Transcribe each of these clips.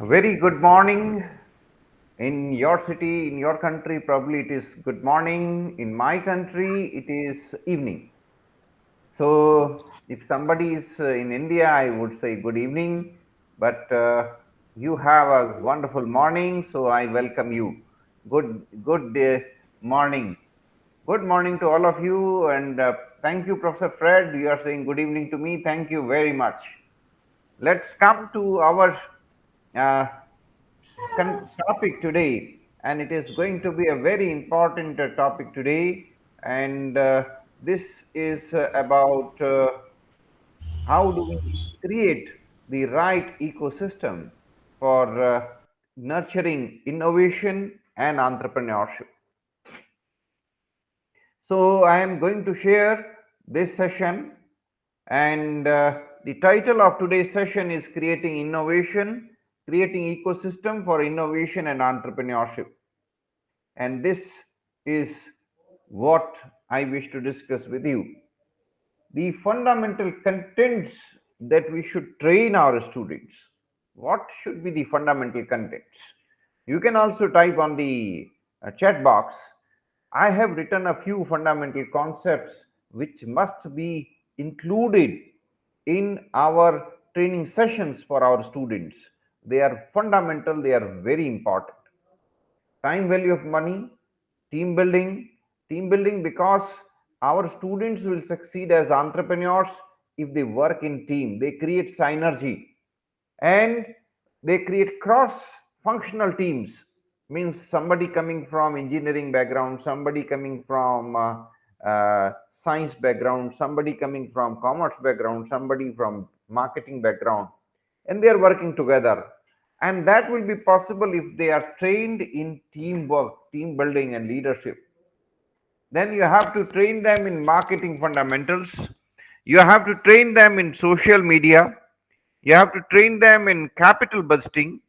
Very good morning. In your city, in your country, probably it is good morning. In my country, it is evening. So, if somebody is in India, I would say good evening. But you have a wonderful morning, so I welcome you. Good morning. Good morning to all of you, and thank you, Professor Fred. You are saying good evening to me. Thank you very much. Let's come to our uh, topic today, and it is going to be a very important topic today. And this is about how do we create the right ecosystem for nurturing innovation and entrepreneurship. So, I am going to share this session, and the title of today's session is Creating Innovation, Creating Ecosystem for Innovation and Entrepreneurship. And this is what I wish to discuss with you. The fundamental contents that we should train our students. What should be the fundamental contents? You can also type on the chat box. I have written a few fundamental concepts which must be included in our training sessions for our students. They are fundamental, they are very important. Time value of money, team building, because our students will succeed as entrepreneurs if they work in team. They create synergy and they create cross functional teams, means somebody coming from engineering background, somebody coming from science background, somebody coming from commerce background, somebody from marketing background, and they are working together. And that will be possible if they are trained in teamwork, team building, and leadership. Then you have to train them in marketing fundamentals. You have to train them in social media. You have to train them in capital budgeting.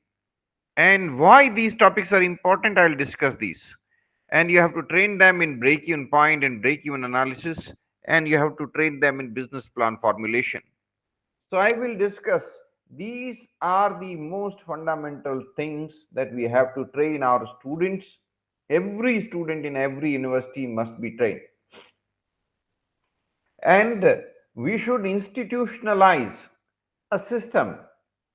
And why these topics are important, I'll discuss these. And you have to train them in break even point and break even analysis. And you have to train them in business plan formulation. So I will discuss these are the most fundamental things that we have to train our students. Every student in every university must be trained. And we should institutionalize a system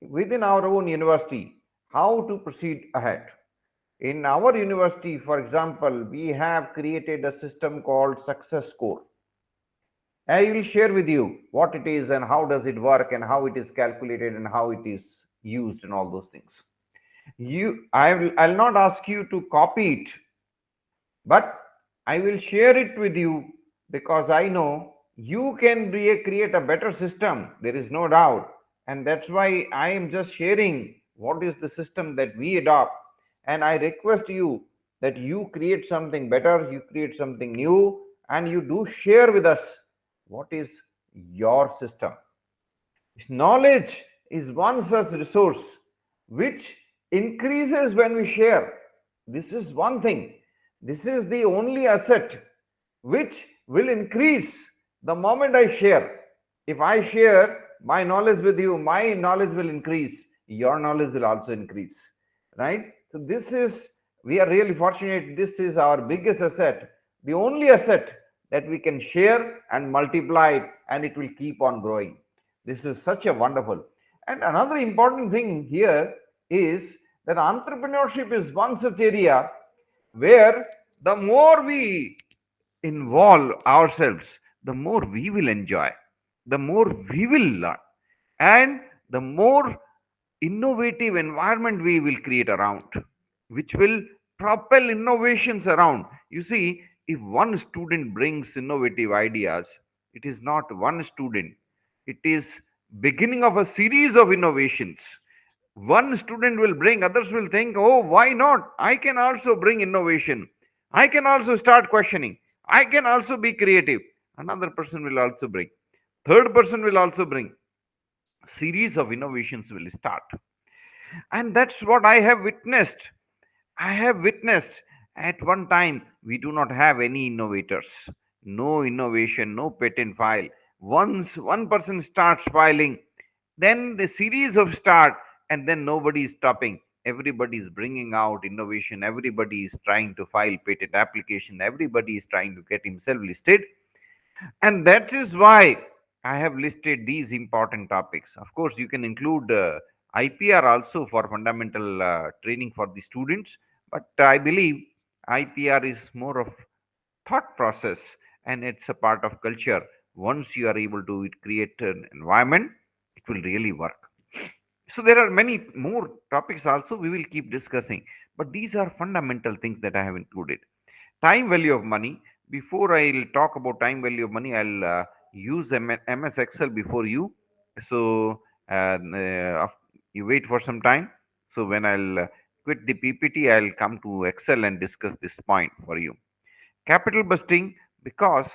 within our own university how to proceed ahead. In our university, for example, we have created a system called Success Score. I will share with you what it is and how does it work and how it is calculated and how it is used and all those things. I'll not ask you to copy it, but I will share it with you because I know you can create a better system. There is no doubt. And that's why I am just sharing what is the system that we adopt. And I request you that you create something better, you create something new, and you do share with us what is your system. Knowledge is one such resource which increases when we share. This is one thing. This is the only asset which will increase the moment I share. If I share my knowledge with you, my knowledge will increase. Your knowledge will also increase. Right? So, this is, we are really fortunate. This is our biggest asset, the only asset that we can share and multiply it, and it will keep on growing. This is such a wonderful. And another important thing here is that entrepreneurship is one such area where the more we involve ourselves, the more we will enjoy, the more we will learn, and the more innovative environment we will create around, which will propel innovations around. You see, if one student brings innovative ideas, it is not one student, it is beginning of a series of innovations. One student will bring, others will think, oh, why not? I can also bring innovation. I can also start questioning. I can also be creative. Another person will also bring. Third person will also bring. Series of innovations will start. And that's what I have witnessed. I have witnessed at one time we do not have any innovators, no innovation, no patent file. Once one person starts filing, then the series of start, and then nobody is stopping. Everybody is bringing out innovation. Everybody is trying to file patent application. Everybody is trying to get himself listed. And that is why I have listed these important topics. Of course, you can include IPR also for fundamental training for the students, but I believe IPR is more of thought process, and it's a part of culture. Once you are able to create an environment, it will really work. So there are many more topics also we will keep discussing, but these are fundamental things that I have included. Time value of money. Before I'll talk about time value of money, I'll use MS Excel before you. So you wait for some time. So when I'll quit the PPT, I'll come to Excel and discuss this point for you. Capital busting, because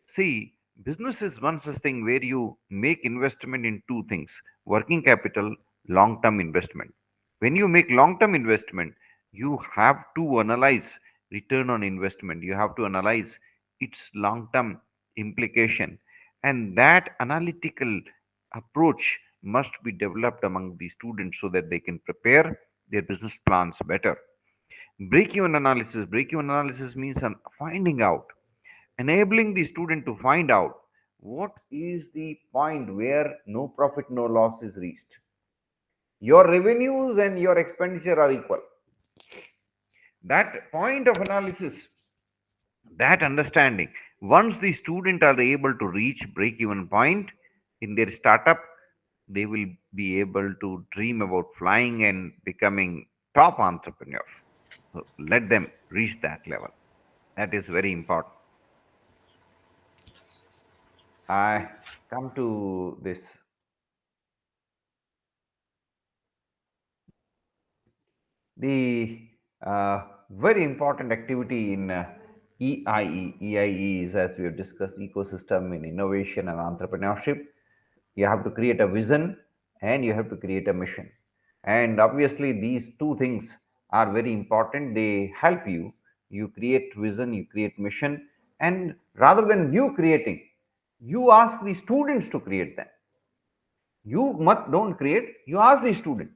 see, business is one such thing where you make investment in two things: working capital, long term investment. When you make long term investment, you have to analyze return on investment, you have to analyze its long term implication, and that analytical approach must be developed among the students so that they can prepare their business plans better. Break-even analysis means finding out, enabling the student to find out what is the point where no profit, no loss is reached. Your revenues and your expenditure are equal. That point of analysis, that understanding, once the student are able to reach break-even point in their startup, they will be able to dream about flying and becoming top entrepreneur. So let them reach that level. That is very important. I come to this, the very important activity in EIE. EIE is, as we have discussed, ecosystem in innovation and entrepreneurship. You have to create a vision and you have to create a mission. And obviously, these two things are very important. They help you. You create vision, you create mission, and rather than you creating, you ask the students to create them. You must don't create, you ask the student,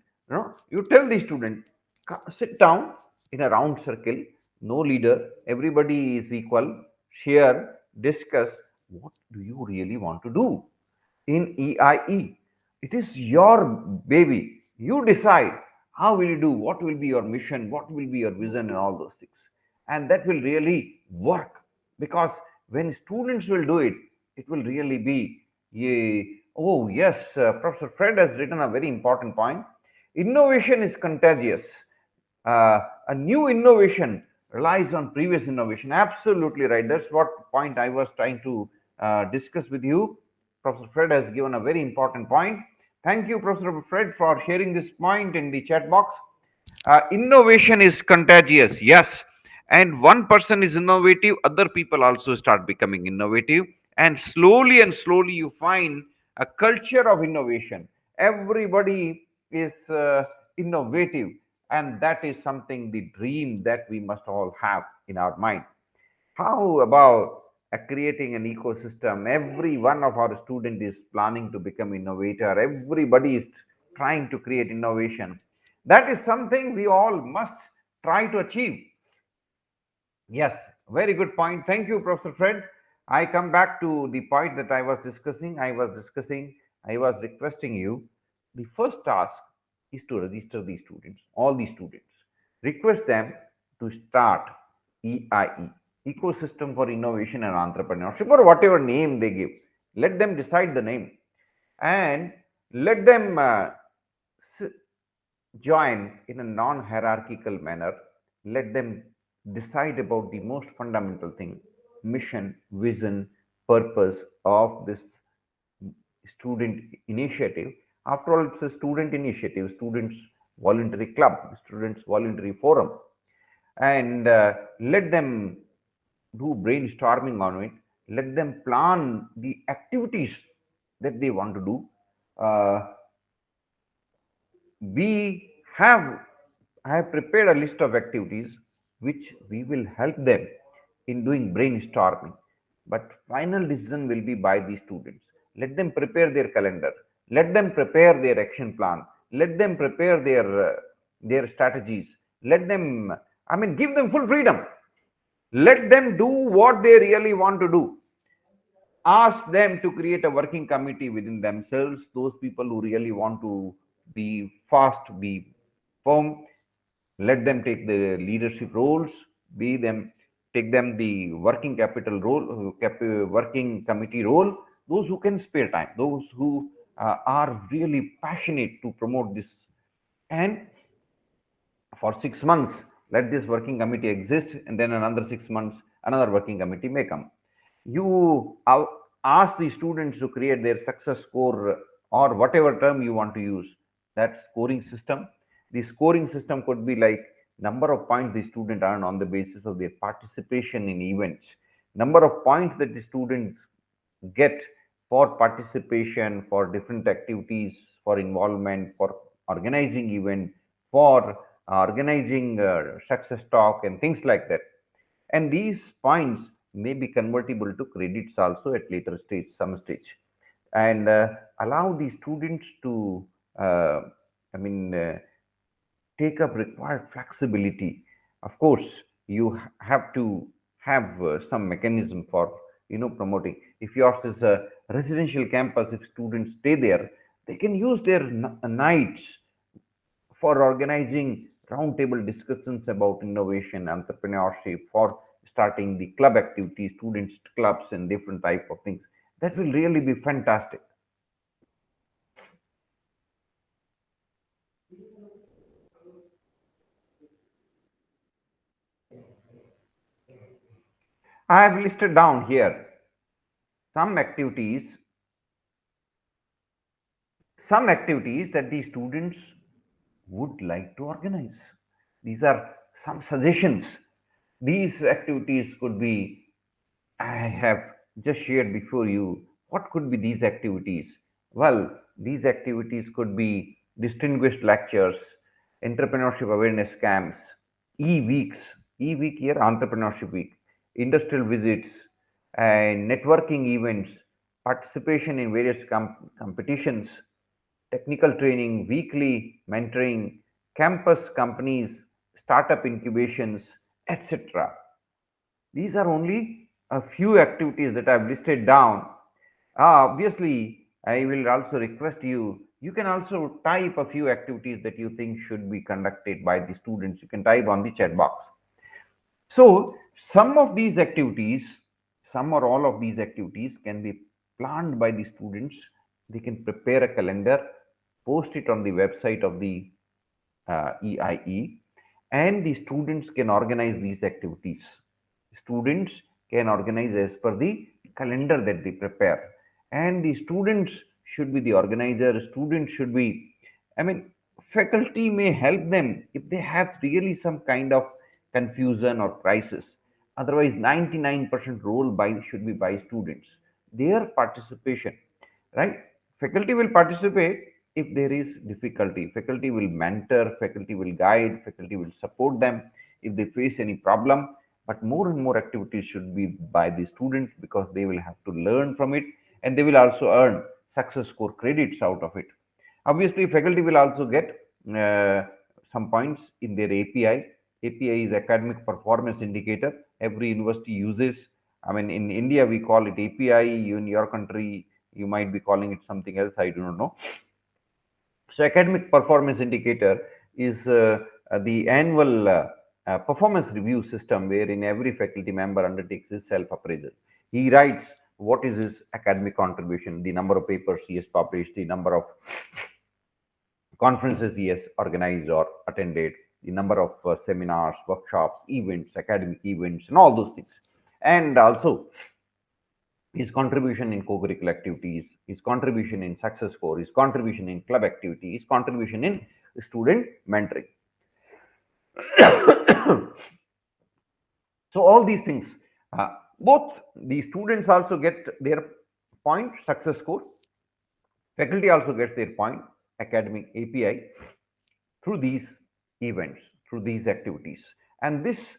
you tell the student, sit down in a round circle, no leader, everybody is equal, share, discuss, what do you really want to do in EIE. It is your baby. You decide how will you do, what will be your mission, what will be your vision, and all those things. And that will really work, because when students will do it, it will really be, yeah. Oh, yes, Professor Fred has written a very important point. Innovation is contagious. A new innovation relies on previous innovation. Absolutely right. That's what point I was trying to discuss with you. Professor Fred has given a very important point. Thank you, Professor Fred, for sharing this point in the chat box. Innovation is contagious, yes. And one person is innovative, other people also start becoming innovative. And slowly, you find a culture of innovation. Everybody is innovative. And that is something, the dream that we must all have in our mind. How about creating an ecosystem? Every one of our student is planning to become innovator. Everybody is trying to create innovation. That is something we all must try to achieve. Yes, very good point. Thank you, Professor Fred. I come back to the point that I was discussing. I was requesting you. The first task is to register the students, all the students. Request them to start EIE, Ecosystem for Innovation and Entrepreneurship, or whatever name they give. Let them decide the name, and let them join in a non-hierarchical manner. Let them decide about the most fundamental thing: mission, vision, purpose of this student initiative. After all, it's a student initiative, students voluntary club, students voluntary forum. And let them do brainstorming on it. Let them plan the activities that they want to do. We have I have prepared a list of activities which we will help them in doing brainstorming, but final decision will be by the students. Let them prepare their calendar, let them prepare their action plan, let them prepare their strategies, let them, I mean, give them full freedom, let them do what they really want to do. Ask them to create a working committee within themselves, those people who really want to be fast, be firm, let them take the leadership roles, be them, take them the working capital role, working committee role, those who can spare time, those who are really passionate to promote this. And for 6 months let this working committee exist, and then another 6 months another working committee may come. You ask the students to create their success score, or whatever term you want to use, that scoring system. The scoring system could be like number of points the student earn on the basis of their participation in events, number of points that the students get for participation, for different activities, for involvement, for organizing event, for organizing success talk and things like that. And these points may be convertible to credits also at later stage, some stage, and allow the students to uh, I mean take up required flexibility. Of course, you have to have some mechanism for promoting. If yours is a residential campus, if students stay there, they can use their nights for organizing roundtable discussions about innovation, entrepreneurship, for starting the club activities, students clubs and different type of things. That will really be fantastic. I have listed down here some activities, that the students would like to organize. These are some suggestions. These activities could be, I have just shared before you. What could be these activities? Well, these activities could be distinguished lectures, entrepreneurship awareness camps, e-weeks, e-week here, entrepreneurship week, industrial visits, and networking events, participation in various competitions, technical training, weekly mentoring, campus companies, startup incubations, etc. These are only a few activities that I've listed down. Obviously, I will also request you can also type a few activities that you think should be conducted by the students. You can type on the chat box. So, some of these activities, some or all of these activities can be planned by the students. They can prepare a calendar, post it on the website of the EIE, and the students can organize these activities. Students can organize as per the calendar that they prepare, and the students should be the organizer. Students should be, I mean, faculty may help them if they have really some kind of confusion or crisis. Otherwise, 99% role by should be by students. Their participation, right? Faculty will participate if there is difficulty. Faculty will mentor, faculty will guide, faculty will support them if they face any problem. But more and more activities should be by the student, because they will have to learn from it, and they will also earn success score credits out of it. Obviously, faculty will also get some points in their API. API is academic performance indicator. Every university uses. I mean, in India we call it API. In your country, you might be calling it something else. I do not know. So, academic performance indicator is the annual performance review system wherein every faculty member undertakes his self appraisal. He writes what is his academic contribution, the number of papers he has published, the number of conferences he has organized or attended, the number of seminars, workshops, events, academic events, and all those things. And also his contribution in co-curricular activities, his contribution in success score, his contribution in club activity, his contribution in student mentoring. So all these things, both the students also get their point success score, faculty also gets their point academic API through these events, through these activities. And this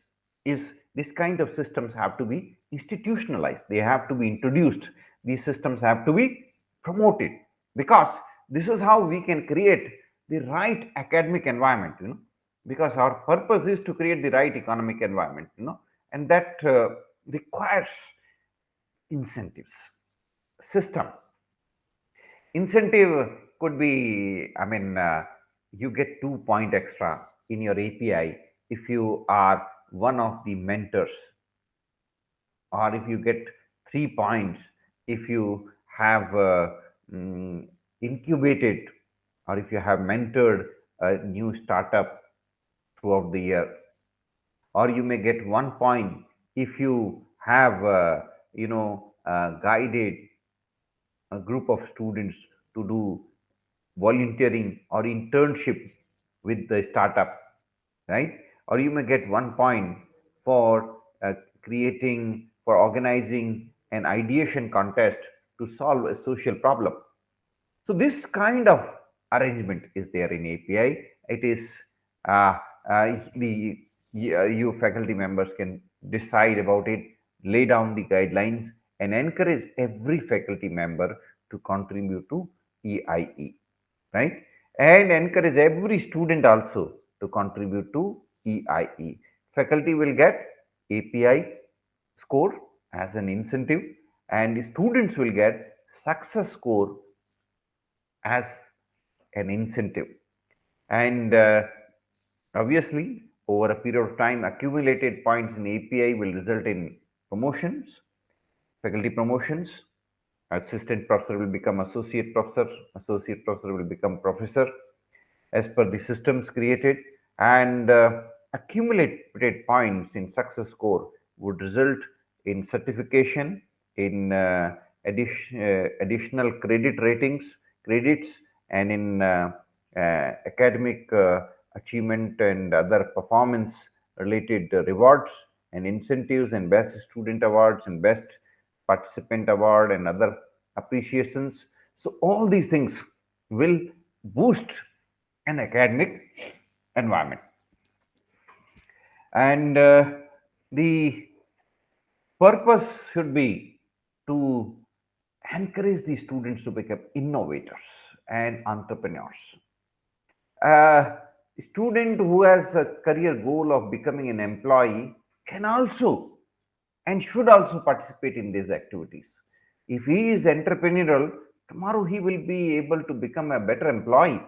kind of systems have to be institutionalized. They have to be introduced. These systems have to be promoted, because this is how we can create the right academic environment, because our purpose is to create the right economic environment, and that requires incentives system. Incentive could be, you get 2 point extra in your API if you are one of the mentors, or if you get 3 points if you have mm, incubated, or if you have mentored a new startup throughout the year, or you may get 1 point if you have guided a group of students to do volunteering or internship with the startup, right? Or you may get 1 point for for organizing an ideation contest to solve a social problem. So this kind of arrangement is there in API. It is the you faculty members can decide about it, lay down the guidelines, and encourage every faculty member to contribute to EIE, right? And encourage every student also to contribute to EIE. Faculty will get API score as an incentive, and students will get success score as an incentive. And obviously, over a period of time, accumulated points in API will result in promotions, faculty promotions. Assistant professor will become associate professor will become professor as per the systems created, and accumulated points in success score would result in certification, in additional credits, and in academic achievement and other performance related rewards and incentives, and best student awards and best participant award and other appreciations. So all these things will boost an academic environment. And the purpose should be to encourage the students to become innovators and entrepreneurs. A student who has a career goal of becoming an employee can also and should also participate in these activities. If he is entrepreneurial, tomorrow he will be able to become a better employee.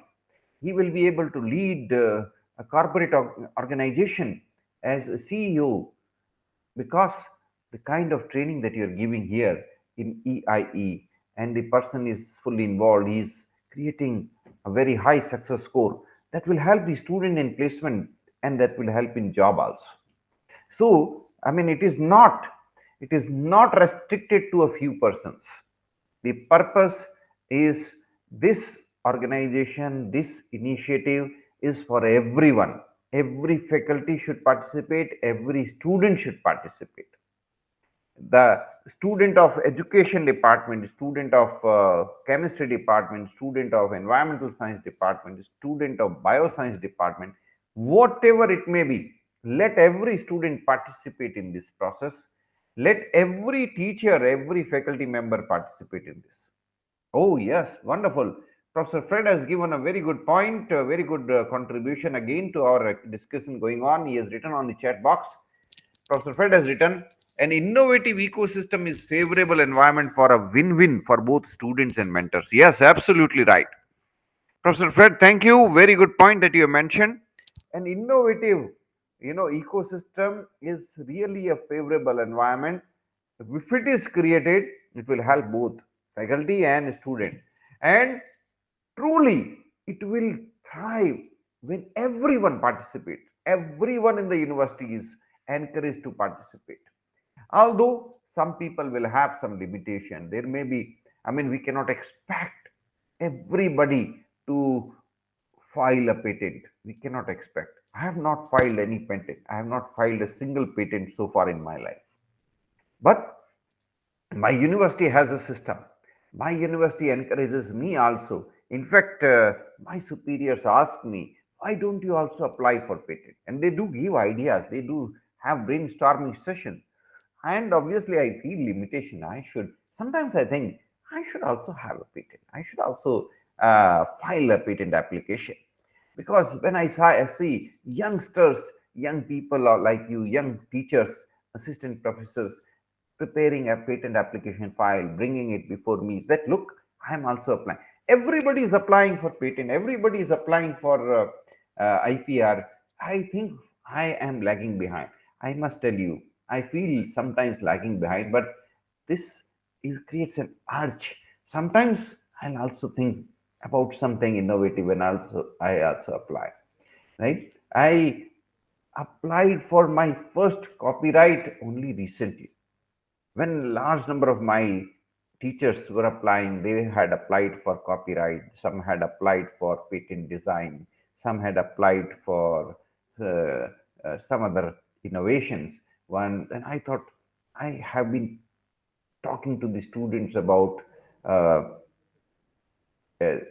He will be able to lead a corporate organization as a CEO, because the kind of training that you're giving here in EIE, and the person is fully involved, he is creating a very high success score that will help the student in placement, and that will help in job also. So, it is not restricted to a few persons. The purpose is this organization, this initiative is for everyone. Every faculty should participate, every student should participate. The student of education department, student of chemistry department, student of environmental science department, student of bioscience department, whatever it may be, let every student participate in this process. Let every teacher, every faculty member participate in this. Oh yes, wonderful. Professor Fred has given a very good point, a very good contribution again to our discussion going on. He has written on the chat box. Professor Fred has written, an innovative ecosystem is favorable environment for a win-win for both students and mentors. Yes, absolutely right. Professor Fred, thank you. Very good point that you mentioned. An innovative, ecosystem is really a favorable environment. If it is created, it will help both faculty and student. And truly, it will thrive when everyone participates. Everyone in the university is encouraged to participate. Although some people will have some limitation, there may be, we cannot expect everybody to file a patent. We cannot expect. I have not filed any patent. I have not filed a single patent so far in my life. But my university has a system. My university encourages me also. In fact, my superiors ask me, why don't you also apply for patent? And they do give ideas. They do have brainstorming sessions. And obviously, I feel limitation. Sometimes I think I should also have a patent. I should also file a patent application. Because when I see youngsters, young people are like you, young teachers, assistant professors, preparing a patent application file, bringing it before me, that look, I am also applying. Everybody is applying for patent. Everybody is applying for IPR. I think I am lagging behind. I must tell you, I feel sometimes lagging behind, but this is creates an urge. Sometimes I'll also think about something innovative, and I also apply. Right? I applied for my first copyright only recently. When large number of my teachers were applying, they had applied for copyright, some had applied for patent design, some had applied for uh, some other innovations. One, and I thought, I have been talking to the students about uh,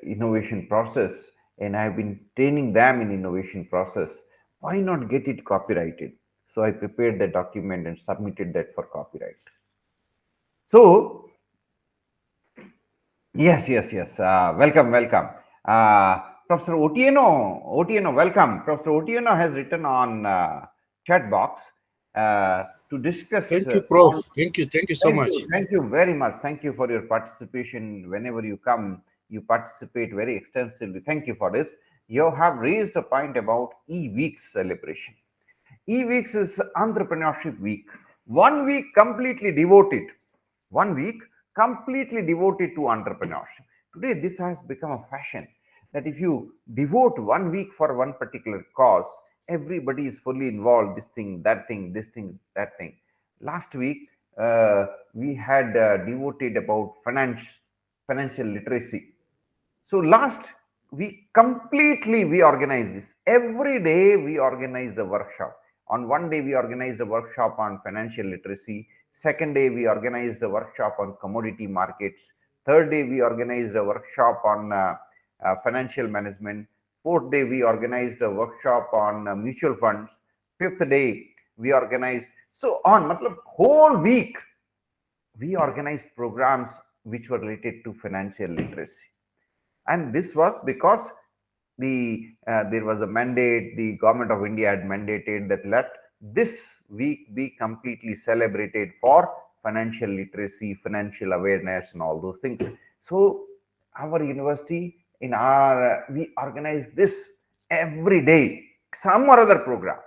innovation process, and I've been training them in innovation process. Why not get it copyrighted? So I prepared the document and submitted that for copyright. So yes. Welcome, welcome. Professor Otieno, welcome. Professor Otieno has written on chat box to discuss Thank you, Prof. on. Thank you so much. Thank you very much. Thank you for your participation. Whenever you come, you participate very extensively. Thank you for this. You have raised a point about e-weeks celebration. E-weeks is entrepreneurship week. 1 week completely devoted. 1 week completely devoted to entrepreneurship. Today, this has become a fashion that if you devote 1 week for one particular cause, everybody is fully involved. This thing, that thing, this thing, that thing. Last week, we had devoted about financial literacy. So last we completely we organize this. Every day we organize the workshop. On one day we organized a workshop on financial literacy. Second day we organized a workshop on commodity markets. Third day we organized a workshop on financial management. Fourth day we organized a workshop on mutual funds. Fifth day we organized so on. Matlab, whole week we organized programs which were related to financial literacy, and this was because there was a mandate. The government of India had mandated that let this week be completely celebrated for financial literacy, financial awareness, and all those things. So our university in our we organize this every day, some or other program.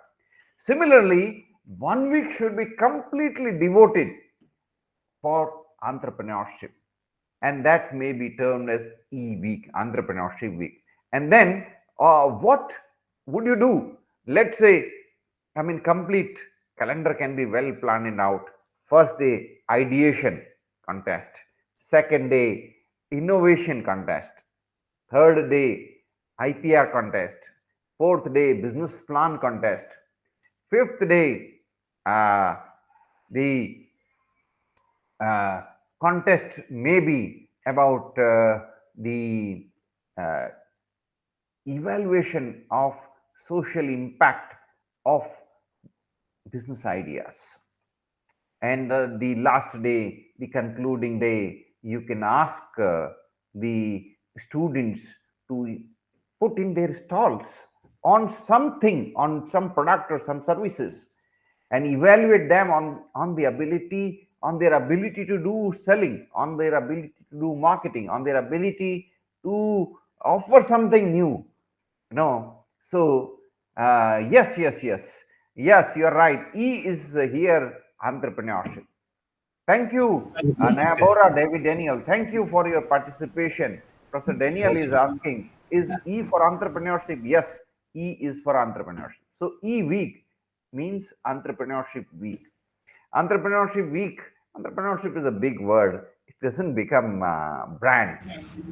Similarly, 1 week should be completely devoted for entrepreneurship, and that may be termed as e-week, entrepreneurship week. And then what would you do? Let's say, I mean, complete calendar can be well planned out. First day, ideation contest. Second day, innovation contest. Third day, IPR contest. Fourth day, business plan contest. Fifth day, uh, the uh, contest may be about the uh, evaluation of social impact of business ideas. And the last day, the concluding day, you can ask the students to put in their stalls on something, on some product or some services, and evaluate them on the ability, on their ability to do selling, on their ability to do marketing, on their ability to offer something new. So yes, you are right. E is here entrepreneurship. Thank you, Okay. Nabora David Daniel. Thank you for your participation. Professor Daniel is Okay. asking, is E for entrepreneurship? Yes, E is for entrepreneurship. So E week means entrepreneurship week. Entrepreneurship week, entrepreneurship is a big word. It doesn't become brand.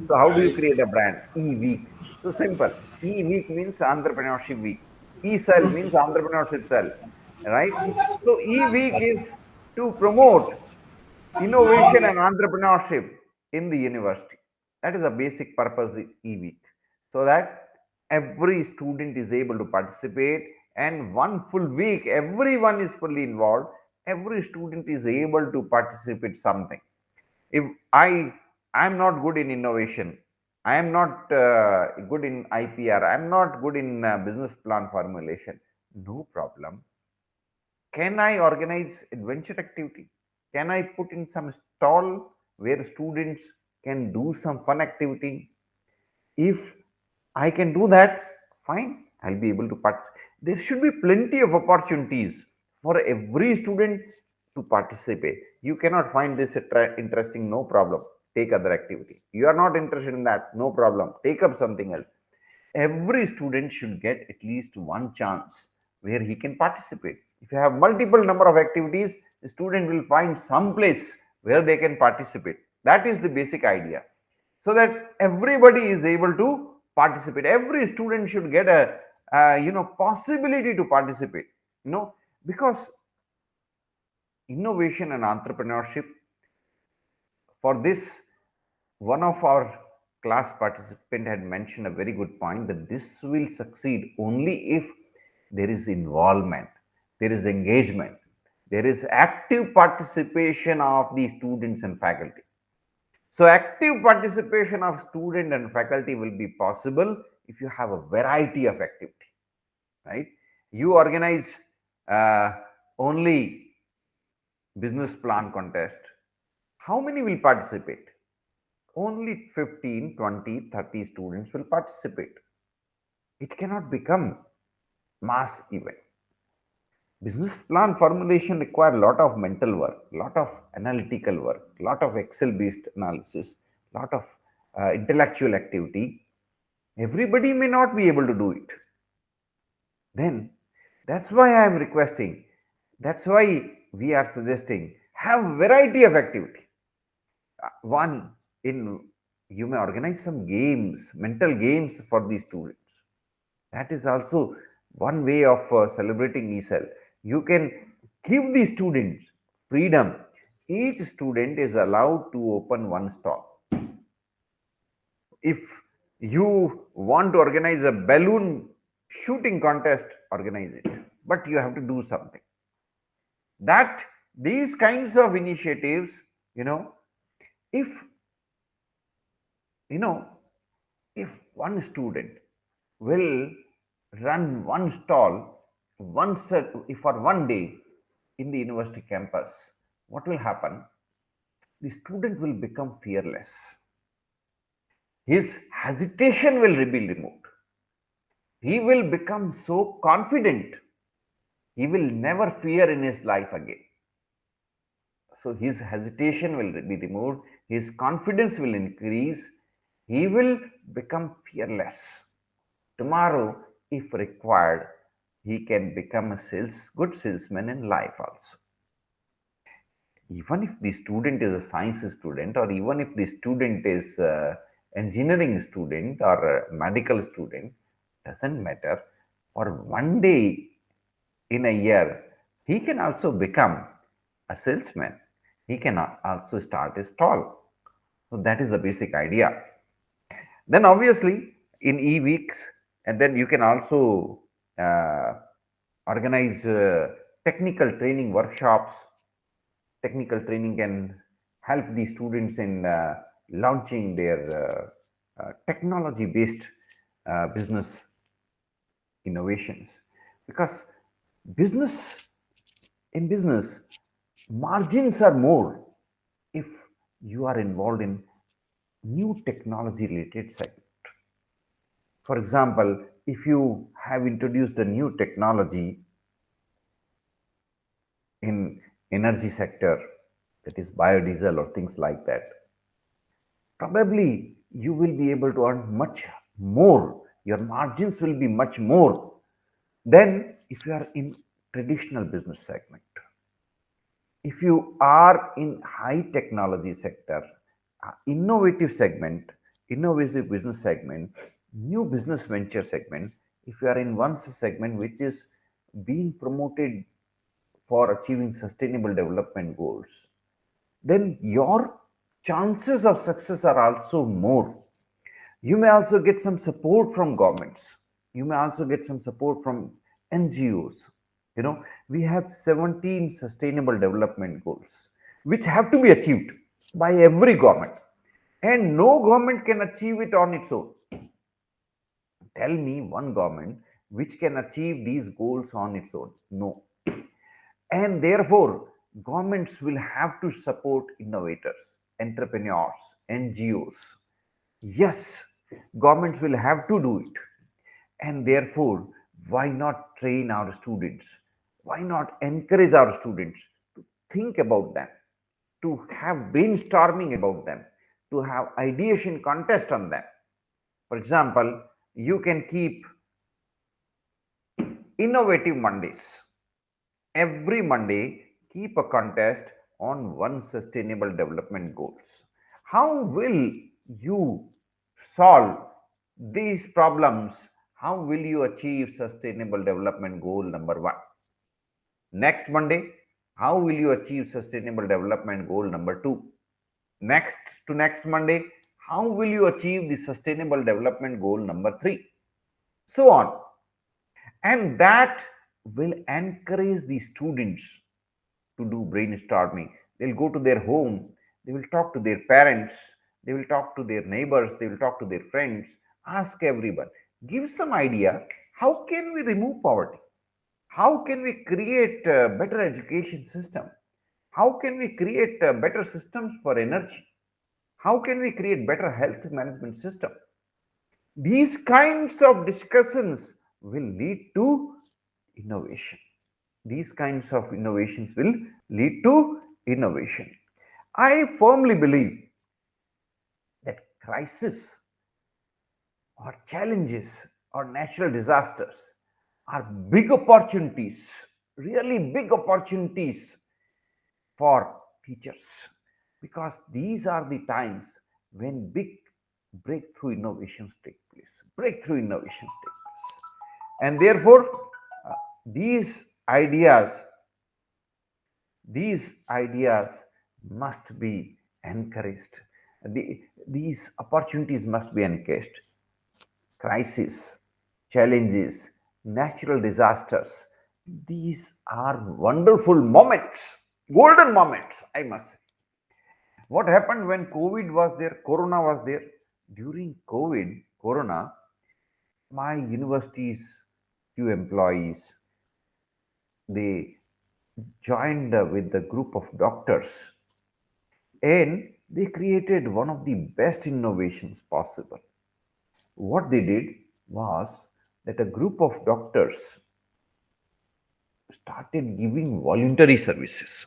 So how do you create a brand? E-week. So simple. E-week means entrepreneurship week. E-cell means entrepreneurship cell, right? So E-week is to promote innovation and entrepreneurship in the university. That is the basic purpose of E-week. So that every student is able to participate, and one full week, everyone is fully involved. Every student is able to participate something. If I'm not good in innovation, I am not good in IPR, I am not good in business plan formulation. No problem. Can I organize adventure activity? Can I put in some stall where students can do some fun activity? If I can do that, fine, I'll be able to participate. There should be plenty of opportunities for every student to participate. You cannot find this interesting, no problem. Take other activity. You are not interested in that, no problem. Take up something else. Every student should get at least one chance where he can participate. If you have multiple number of activities, the student will find some place where they can participate. That is the basic idea, so that everybody is able to participate. Every student should get a possibility to participate, because innovation and entrepreneurship, for this, one of our class participant had mentioned a very good point, that this will succeed only if there is involvement, there is engagement, there is active participation of the students and faculty. So active participation of student and faculty will be possible if you have a variety of activity, right? You organize uh, only business plan contest. How many will participate? Only 15, 20, 30 students will participate. It cannot become mass event. Business plan formulation require a lot of mental work, lot of analytical work, lot of Excel based analysis, lot of intellectual activity. Everybody may not be able to do it. Then that's why I am requesting, that's why we are suggesting, have variety of activity. One, in you may organize some games, mental games for the students. That is also one way of celebrating ESL. You can give the students freedom. Each student is allowed to open one stall. If you want to organize a balloon shooting contest, organize it. But you have to do something. That these kinds of initiatives, if you know, if one student will run one stall once for one day in the university campus, what will happen? The student will become fearless. His hesitation will be removed. He will become so confident. He will never fear in his life again. So his hesitation will be removed. His confidence will increase. He will become fearless. Tomorrow, if required, he can become a good salesman in life also. Even if the student is a science student, or even if the student is engineering student or a medical student, doesn't matter. For one day in a year, he can also become a salesman. He can also start a stall. So that is the basic idea. Then obviously in e-weeks, and then you can also uh, organize technical training workshops. Technical training can help the students in launching their technology based business innovations, because business in business, margins are more if you are involved in new technology related segment. For example, if you have introduced a new technology in energy sector, that is biodiesel or things like that, probably you will be able to earn much more. Your margins will be much more than if you are in traditional business segment. If you are in high technology sector, innovative segment, innovative business segment, new business venture segment, if you are in one segment which is being promoted for achieving sustainable development goals, then your chances of success are also more. You may also get some support from governments. You may also get some support from NGOs. We have 17 sustainable development goals which have to be achieved by every government. and no government can achieve it on its own. Tell me one government which can achieve these goals on its own. No. And therefore, governments will have to support innovators, entrepreneurs, NGOs. Yes, governments will have to do it. And therefore, why not train our students? Why not encourage our students to think about them, to have brainstorming about them, to have ideation contest on them? For example, you can keep innovative Mondays. Every Monday, keep a contest on one sustainable development goals. How will you solve these problems? How will you achieve sustainable development goal number one? Next Monday, how will you achieve sustainable development goal number two? Next to next Monday, how will you achieve the sustainable development goal number three? So on. And that will encourage the students to do brainstorming. They'll go to their home, they will talk to their parents, they will talk to their neighbors, they will talk to their friends, ask everyone, give some idea, how can we remove poverty? How can we create a better education system? How can we create better systems for energy? How can we create better health management system? These kinds of discussions will lead to innovation. These kinds of innovations will lead to innovation. I firmly believe that crisis or challenges or natural disasters are big opportunities, really big opportunities for teachers, because these are the times when big breakthrough innovations take place. Breakthrough innovations take place. And therefore, these ideas these ideas must be encouraged. These opportunities must be encouraged. Crisis, challenges, natural disasters, these are wonderful moments, golden moments, I must say. What happened when COVID was there, Corona was there? During Corona, my university's few employees, they joined with the group of doctors, and they created one of the best innovations possible. What they did was that a group of doctors started giving voluntary services.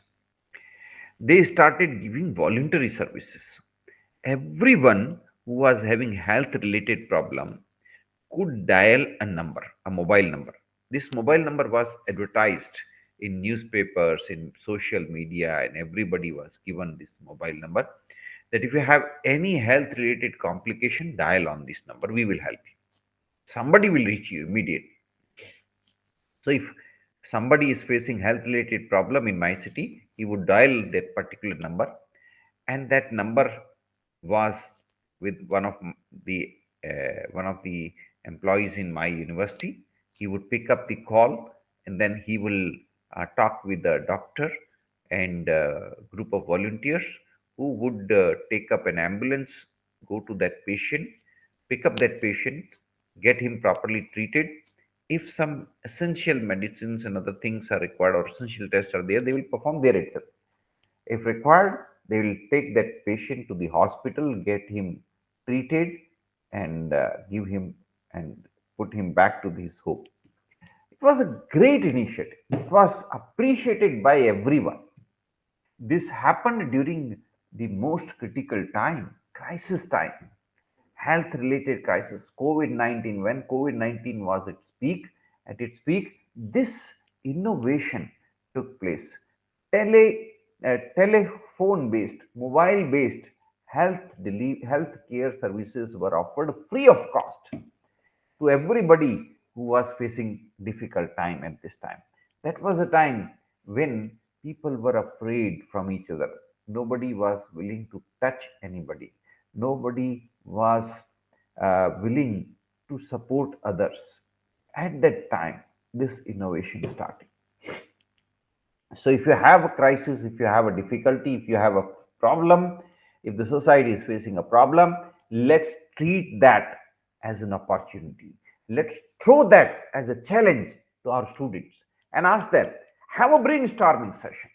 They started giving voluntary services. Everyone who was having health related problem could dial a number, a mobile number. This mobile number was advertised in newspapers, in social media, and everybody was given this mobile number. That if you have any health related complication, dial on this number, we will help you. Somebody will reach you immediately. So if somebody is facing health related problem in my city, he would dial that particular number, and that number was with the one of the employees in my university. He would pick up the call, and then he will talk with the doctor and group of volunteers who would take up an ambulance, go to that patient, pick up that patient, get him properly treated. If some essential medicines and other things are required or essential tests are there, they will perform there itself. If required, they will take that patient to the hospital, get him treated, and give him and put him back to his home. It was a great initiative. It was appreciated by everyone. This happened during the most critical time, crisis time, health related crisis, COVID 19. When COVID 19 was at its peak, this innovation took place. Telephone based, mobile based health care services were offered free of cost to everybody who was facing difficult time at this time. That was a time when people were afraid from each other. Nobody was willing to touch anybody. Nobody was willing to support others. At that time, this innovation started. So if you have a crisis, if you have a difficulty, if you have a problem, If the society is facing a problem, let's treat that as an opportunity. Let's throw that as a challenge to our students and ask them, have a brainstorming session,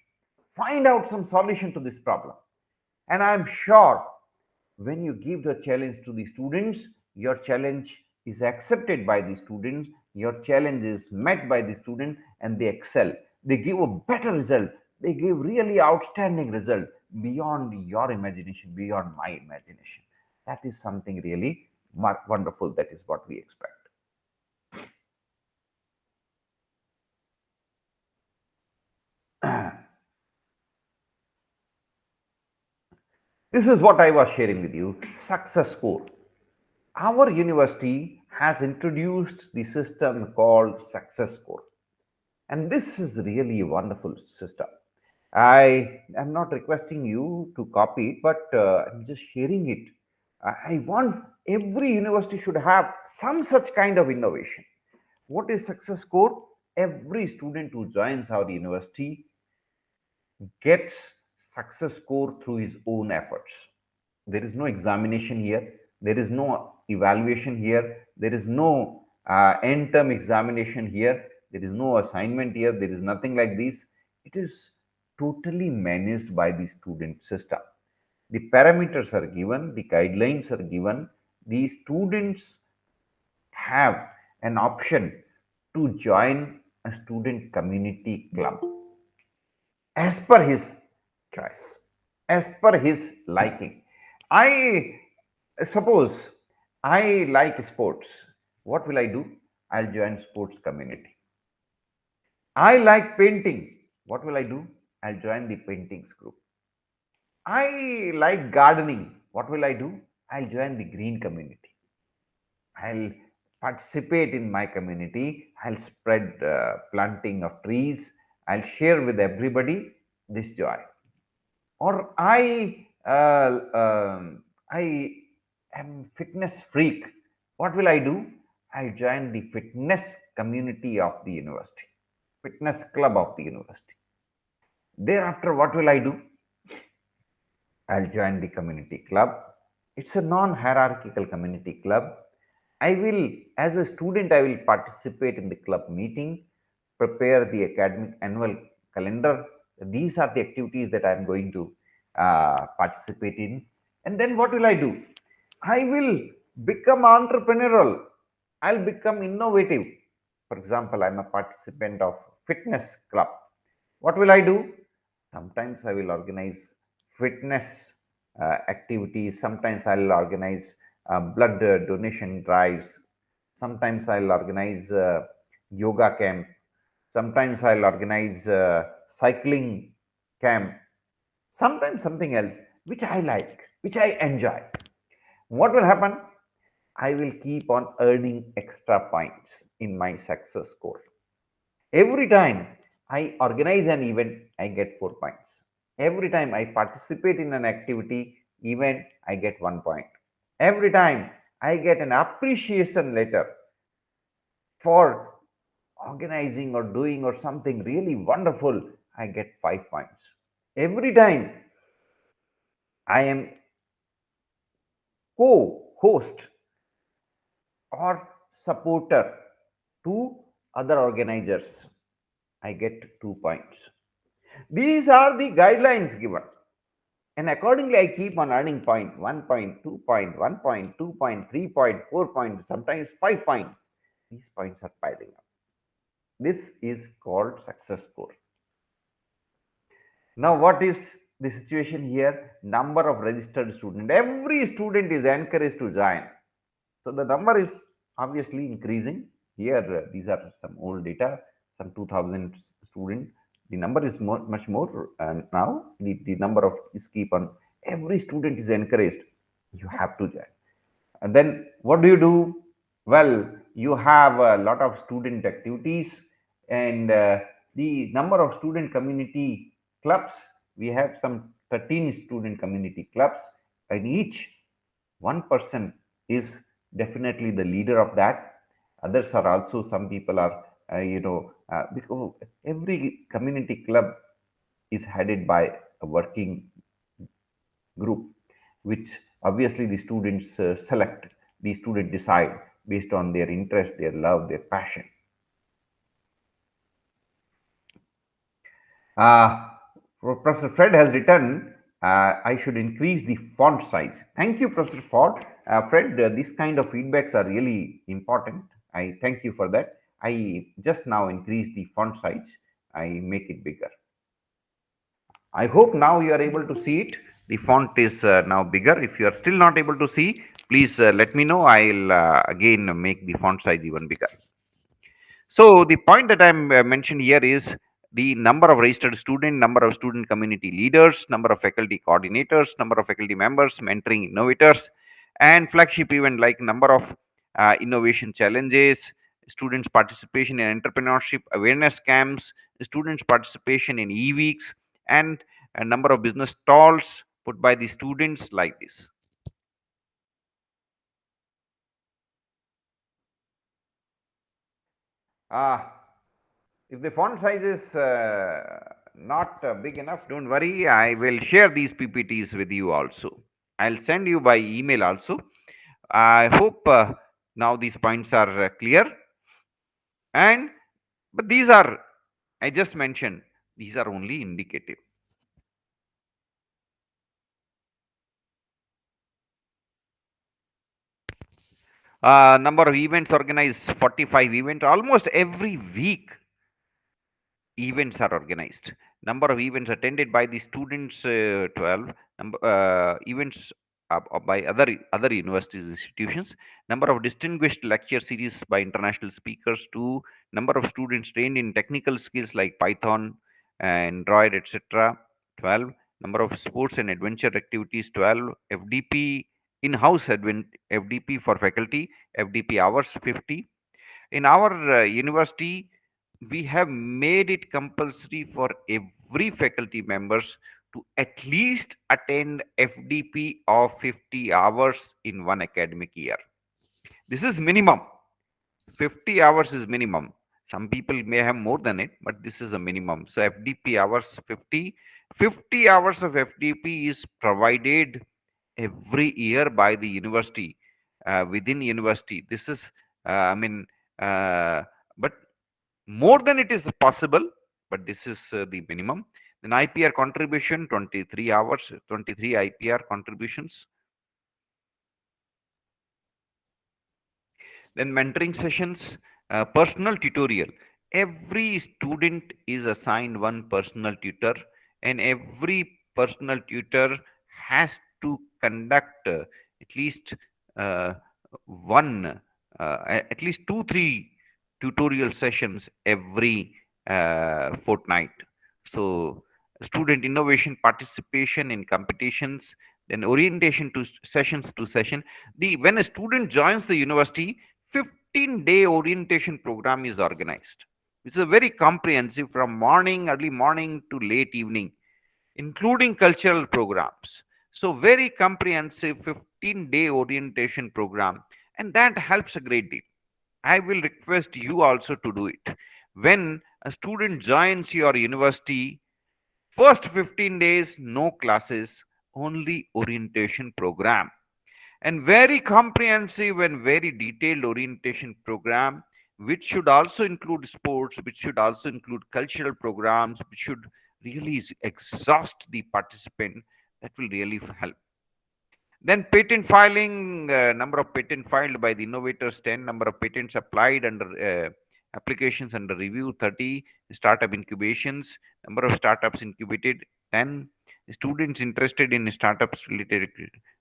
find out some solution to this problem. And I'm sure when you give the challenge to the students, your challenge is accepted by the students, your challenge is met by the student, and they excel. They give a better result. They give really outstanding result beyond your imagination, beyond my imagination. That is something really wonderful. That is what we expect. This is what I was sharing with you. Success score. Our university has introduced the system called success score. And this is really a wonderful system. I am not requesting you to copy it, but I'm just sharing it. I want every university should have some such kind of innovation. What is success score? Every student who joins our university gets success score through his own efforts. There is no examination here. There is no evaluation here. There is no end term examination here. There is no assignment here. There is nothing like this. It is totally managed by the student system. The parameters are given, the guidelines are given. The students have an option to join a student community club as per his choice, as per his liking. I suppose I like sports. What will I do? I'll join sports community. I like painting. What will I do? I'll join the paintings group. I like gardening. What will I do? I'll join the green community. I'll participate in my community. I'll spread planting of trees. I'll share with everybody this joy. Or I am fitness freak. What will I do? I'll join the fitness community of the university, fitness club of the university. Thereafter, what will I do? I'll join the community club. It's a non-hierarchical community club. I will, as a student, I will participate in the club meeting, prepare the academic annual calendar. These are the activities that I'm going to participate in. And then what will I do? I will become entrepreneurial. I'll become innovative. For example, I'm a participant of fitness club. What will I do? Sometimes I will organize fitness activities. Sometimes I'll organize blood donation drives. Sometimes I'll organize yoga camp. Sometimes I'll organize cycling camp. Sometimes something else which I like, which I enjoy. What will happen? I will keep on earning extra points in my success score. Every time I organize an event, I get 4 points. Every time I participate in an activity, event, I get 1 point. Every time I get an appreciation letter for organizing or doing or something really wonderful, I get 5 points. Every time I am co-host or supporter to other organizers, I get 2 points. These are the guidelines given. And accordingly, I keep on earning point, 1 point, 2 point, 1 point, 2 point, 3 point, 4 point, sometimes 5 points. These points are piling up. This is called success score. Now, what is the situation here? Number of registered students. Every student is encouraged to join. So the number is obviously increasing. Here, these are some old data, some 2000 students. The number is much more now. The number of is keep on. Every student is encouraged. You have to join. And then what do? Well, you have a lot of student activities and the number of student community clubs. We have some 13 student community clubs, and each one person is definitely the leader of that. Others are also, some people are, because every community club is headed by a working group. which obviously the students select, the student decide based on their interest, their love, their passion. Uh, Professor Fred has written, I should increase the font size. Thank you, Professor Ford. Fred, these kind of feedbacks are really important. I thank you for that. I just now increase the font size. I make it bigger. I hope now you are able to see it. The font is now bigger. If you are still not able to see, please let me know. I'll again make the font size even bigger. So the point that I'm mentioned here is the number of registered student, number of student community leaders, number of faculty coordinators, number of faculty members, mentoring innovators, and flagship event like number of innovation challenges, students' participation in entrepreneurship awareness camps, students' participation in e-weeks, and a number of business stalls put by the students like this. Ah, if the font size is not big enough, don't worry. I will share these PPTs with you also. I'll send you by email also. I hope now these points are clear. And but these are, I just mentioned, these are only indicative. Number of events organized, 45 events almost every week. Events are organized. Number of events attended by the students, 12. Events by other universities institutions. Number of distinguished lecture series by international speakers, 2. Number of students trained in technical skills like Python, Android, etc., 12. Number of sports and adventure activities, 12. FDP in-house FDP for faculty, FDP hours, 50. In our university, we have made it compulsory for every faculty members to at least attend FDP of 50 hours in one academic year. This is minimum. 50 hours is minimum. Some people may have more than it, but this is a minimum. So FDP hours 50. 50 hours of FDP is provided every year by the university, within university. This is, I mean, uh, but more than it is possible, but this is the minimum. Then IPR contribution, 23 hours, 23 IPR contributions. Then mentoring sessions, personal tutorial. Every student is assigned one personal tutor, and every personal tutor has to conduct at least uh, one, at least 2, 3 tutorial sessions every fortnight. So, student innovation participation in competitions, then orientation to sessions to session. The when a student joins the university, 15-day orientation program is organized. It's a very comprehensive from morning, early morning to late evening, including cultural programs. So very comprehensive 15-day orientation program, and that helps a great deal. I will request you also to do it. When a student joins your university, first 15 days, no classes, only orientation program, and very comprehensive and very detailed orientation program, which should also include sports, which should also include cultural programs, which should really exhaust the participant. That will really help. Then patent filing, number of patent filed by the innovators, 10. Number of patents applied under applications under review, 30. Startup incubations, number of startups incubated, 10. Students interested in startups related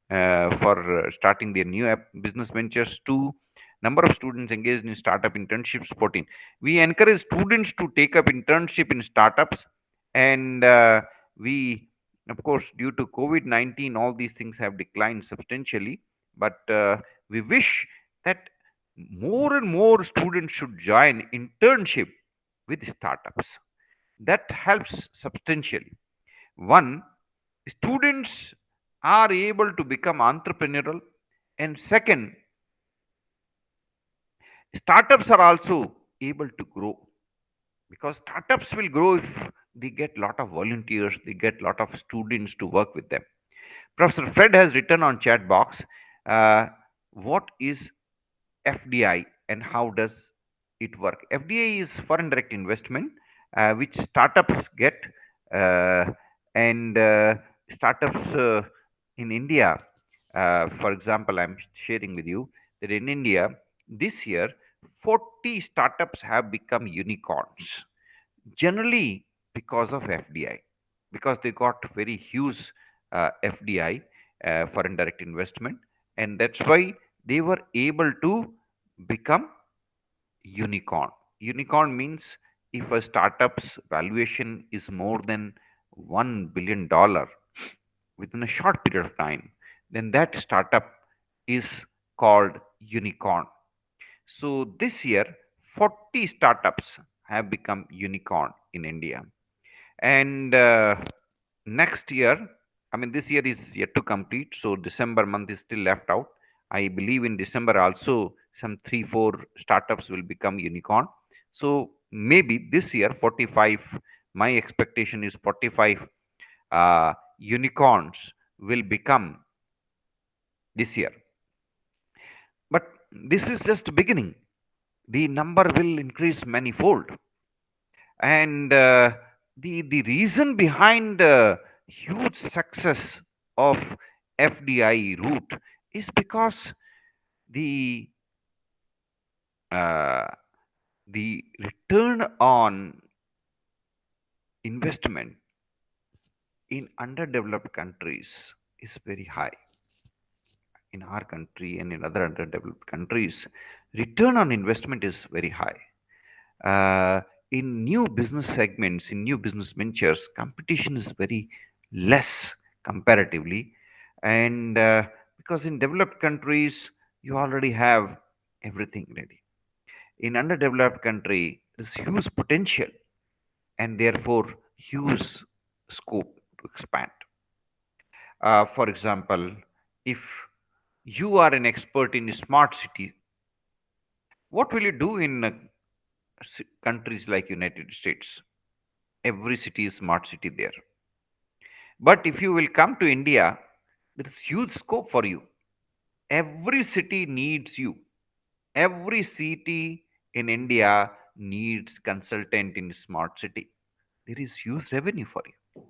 for starting their new business ventures, 2. Number of students engaged in startup internships, 14. We encourage students to take up internship in startups, and we, of course, due to COVID-19, all these things have declined substantially. But we wish that more and more students should join internship with startups. That helps substantially. One, students are able to become entrepreneurial, and second, startups are also able to grow, because startups will grow if they get lot of volunteers, they get lot of students to work with them. Professor Fred has written on chat box, uh, what is FDI and how does it work? FDI is foreign direct investment, which startups get, uh, and startups in India. For example, I'm sharing with you that in India this year, 40 startups have become unicorns, generally because of FDI, because they got very huge FDI, foreign direct investment, and that's why they were able to become unicorn. Unicorn means if a startup's valuation is more than $1 billion within a short period of time, then that startup is called unicorn. So this year, 40 startups have become unicorn in India. And next year, I mean, this year is yet to complete. So December month is still left out. I believe in December also, some three, four startups will become unicorn. So maybe this year, 45, my expectation is 45 unicorns will become this year. But this is just beginning. The number will increase manifold. And the reason behind huge success of FDI route is because the uh, the return on investment in underdeveloped countries is very high. In our country and in other underdeveloped countries, return on investment is very high. uh, in new business segments, in new business ventures, competition is very less comparatively. And because in developed countries, you already have everything ready. In underdeveloped country, there's huge potential and therefore huge scope to expand. For example, if you are an expert in smart city, what will you do in countries like United States? Every city is smart city there. But if you will come to India, there is huge scope for you. Every city needs you. Every city in India needs consultant in smart city. There is huge revenue for you.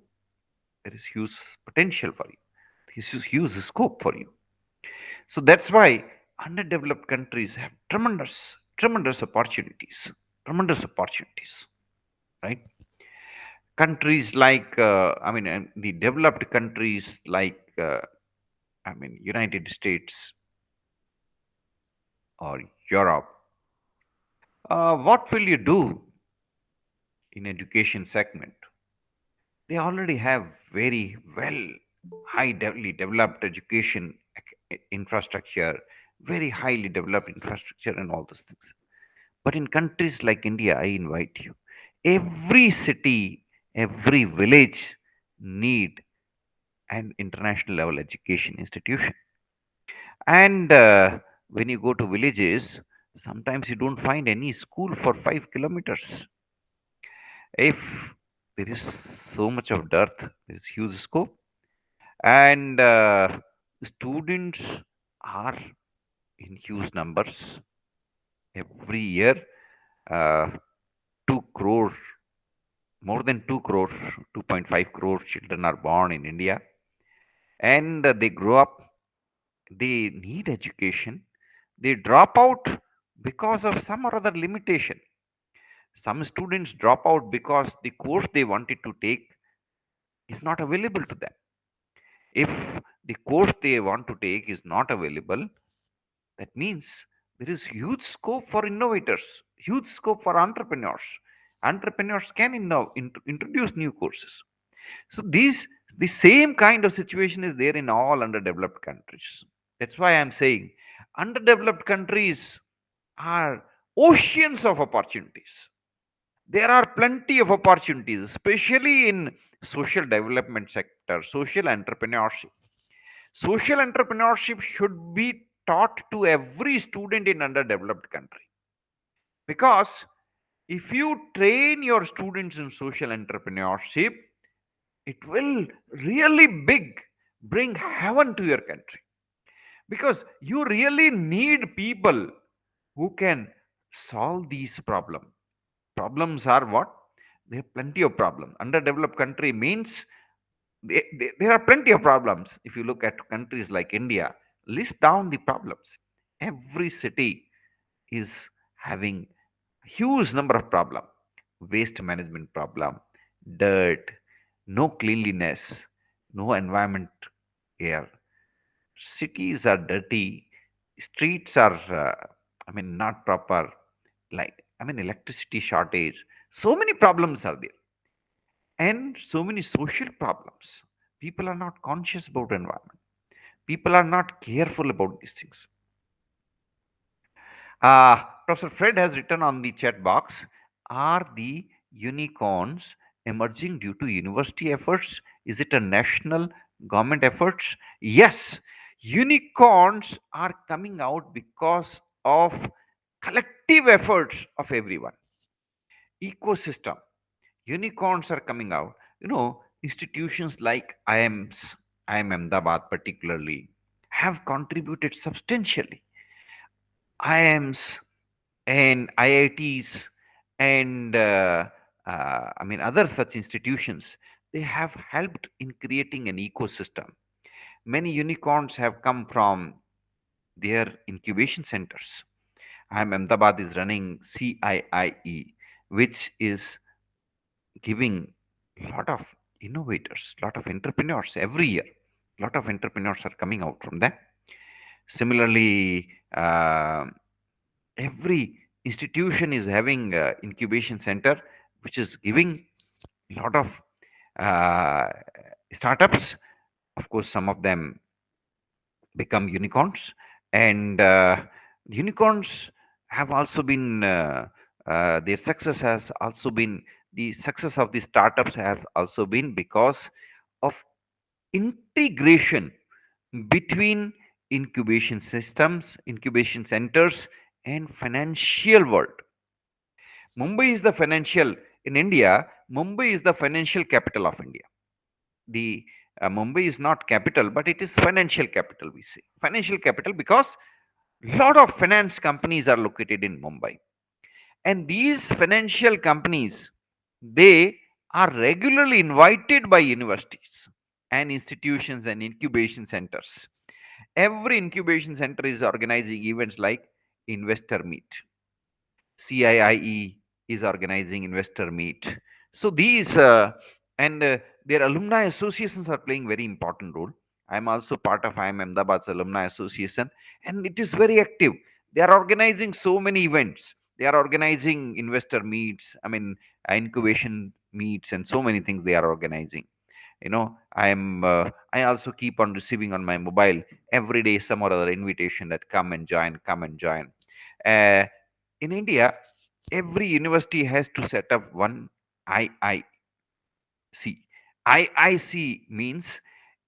There is huge potential for you. There is huge scope for you. So that's why underdeveloped countries have tremendous opportunities. Tremendous opportunities, right? Countries like the developed countries like United States or Europe, what will you do in education segment? They already have very well highly developed education infrastructure, very highly developed infrastructure and all those things. But in countries like India, I invite you, every city, every village need an international level education institution. And when you go to villages, sometimes you don't find any school for 5 kilometers. If there is so much of dearth, there is huge scope. And students are in huge numbers every year. Uh, 2 crore, more than 2 crore, 2.5 crore children are born in India. And they grow up, they need education, they drop out because of some or other limitation. Some students drop out because the course they wanted to take is not available to them. If the course they want to take is not available, that means there is huge scope for innovators, huge scope for entrepreneurs. Entrepreneurs can introduce new courses. So the same kind of situation is there in all underdeveloped countries. That's why I'm saying underdeveloped countries are oceans of opportunities. There are plenty of opportunities, especially in social development sector, social entrepreneurship. Social entrepreneurship should be taught to every student in underdeveloped country, because if you train your students in social entrepreneurship, it will really bring heaven to your country, because you really need people who can solve these problems are what? There are plenty of problems. Underdeveloped country means there are plenty of problems. If you look at countries like India, list down the problems. Every city is having huge number of problem: waste management problem, dirt, no cleanliness, no environment air, cities are dirty, streets are not proper, like electricity shortage, so many problems are there, and so many social problems. People are not conscious about environment, people are not careful about these things. Professor Fred has written on the chat box: are the unicorns emerging due to university efforts? Is it a national government efforts? Yes, unicorns are coming out because of collective efforts of everyone. Ecosystem. Unicorns are coming out. Institutions like IIM Ahmedabad particularly have contributed substantially. IIMs and IITs and other such institutions, they have helped in creating an ecosystem. Many unicorns have come from their incubation centers. IIM Ahmedabad is running CIIE, which is giving a lot of innovators, lot of entrepreneurs every year. A lot of entrepreneurs are coming out from there. Similarly, every institution is having a incubation center, which is giving a lot of uh, startups. Of course, some of them become unicorns, and unicorns have also been their success has also been the success of the startups have also been because of integration between incubation systems, incubation centers, and financial world. Mumbai is the financial in India. Mumbai is the financial capital of India. The Mumbai is not capital, but it is financial capital. We say financial capital because lot of finance companies are located in Mumbai, and these financial companies, they are regularly invited by universities and institutions and incubation centers. Every incubation center is organizing events like investor meet. CIIE is organizing investor meet. So these and their alumni associations are playing very important role. I am also part of IIM Ahmedabad's alumni association, and it is very active. They are organizing so many events. They are organizing investor meets. Incubation meets, and so many things they are organizing. I also keep on receiving on my mobile every day some or other invitation that come and join, come and join. uh, in India, every university has to set up one IIC. IIC means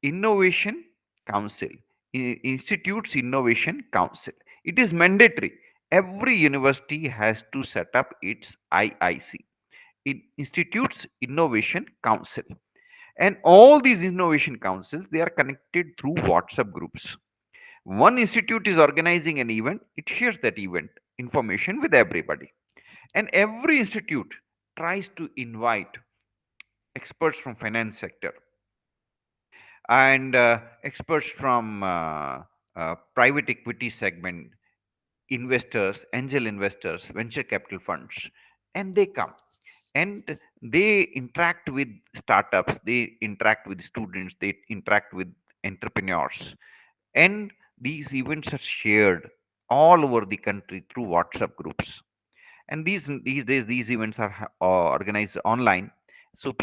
Innovation Council, Institutes Innovation Council. It is mandatory. Every university has to set up its IIC, Institutes Innovation Council. And all these innovation councils, they are connected through WhatsApp groups. One institute is organizing an event, it shares that event information with everybody. And every institute tries to invite experts from finance sector and experts from private equity segment, investors, angel investors, venture capital funds, and they come and they interact with startups, they interact with students, they interact with entrepreneurs, and these events are shared all over the country through WhatsApp groups. And these days these events are organized online, so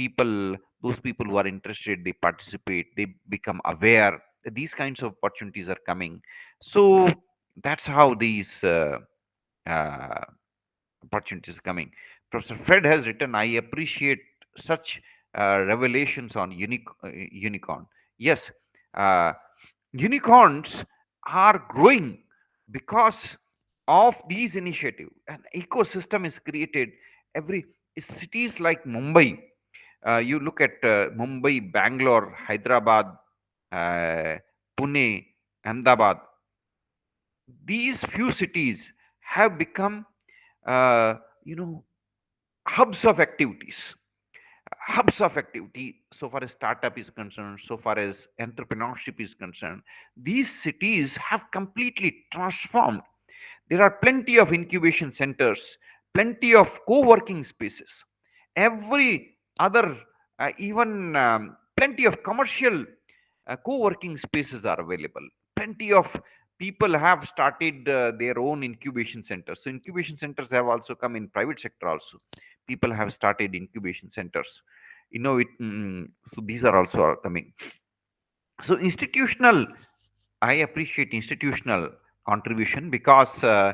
those people who are interested, they participate, they become aware that these kinds of opportunities are coming. So that's how these uh, opportunities are coming. Professor Fred has written, I appreciate such revelations on unicorn. Yes, uh, unicorns are growing because of these initiative. An ecosystem is created. Every cities like Mumbai, you look at Mumbai, Bangalore, Hyderabad, uh, Pune, Ahmedabad, these few cities have become, uh, you know, hubs of activities. Hubs of activity, so far as startup is concerned, so far as entrepreneurship is concerned. These cities have completely transformed. There are plenty of incubation centers, plenty of co-working spaces. Every other, even plenty of commercial co-working spaces are available. Plenty of people have started their own incubation centers. So incubation centers have also come in private sector also. People have started incubation centers. So these are also coming. So institutional, I appreciate institutional contribution because uh,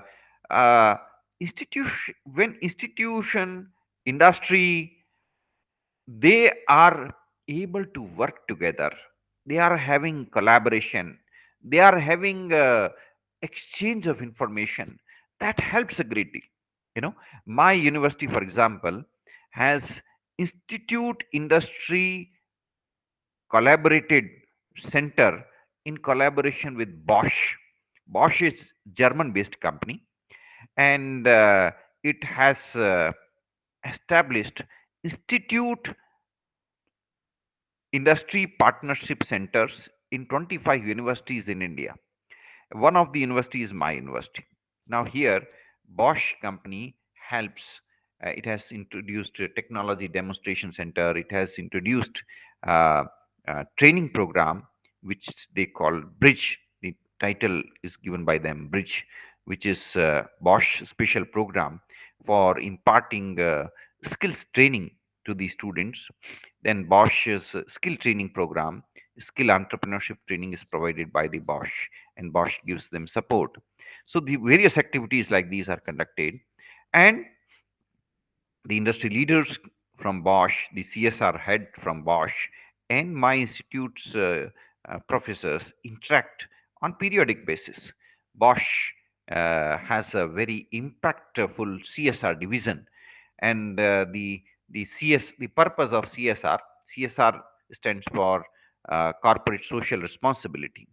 institution when institution industry, they are able to work together, they are having collaboration, they are having exchange of information, that helps a great deal. you know my university, for example, has institute industry collaborated center in collaboration with Bosch. Bosch is German based company, and it has established institute industry partnership centers in 25 universities in India. One of the university is my university. Now here, Bosch company helps. It has introduced a technology demonstration center. It has introduced uh, a training program which they call Bridge. The title is given by them, Bridge, which is Bosch special program for imparting skills training to the students. Then Bosch's skill training program, skill entrepreneurship training is provided by the Bosch, and Bosch gives them support. So the various activities like these are conducted, and the industry leaders from Bosch, the CSR head from Bosch, and my institute's professors interact on periodic basis. Bosch has a very impactful CSR division, and the purpose of CSR stands for corporate social responsibility.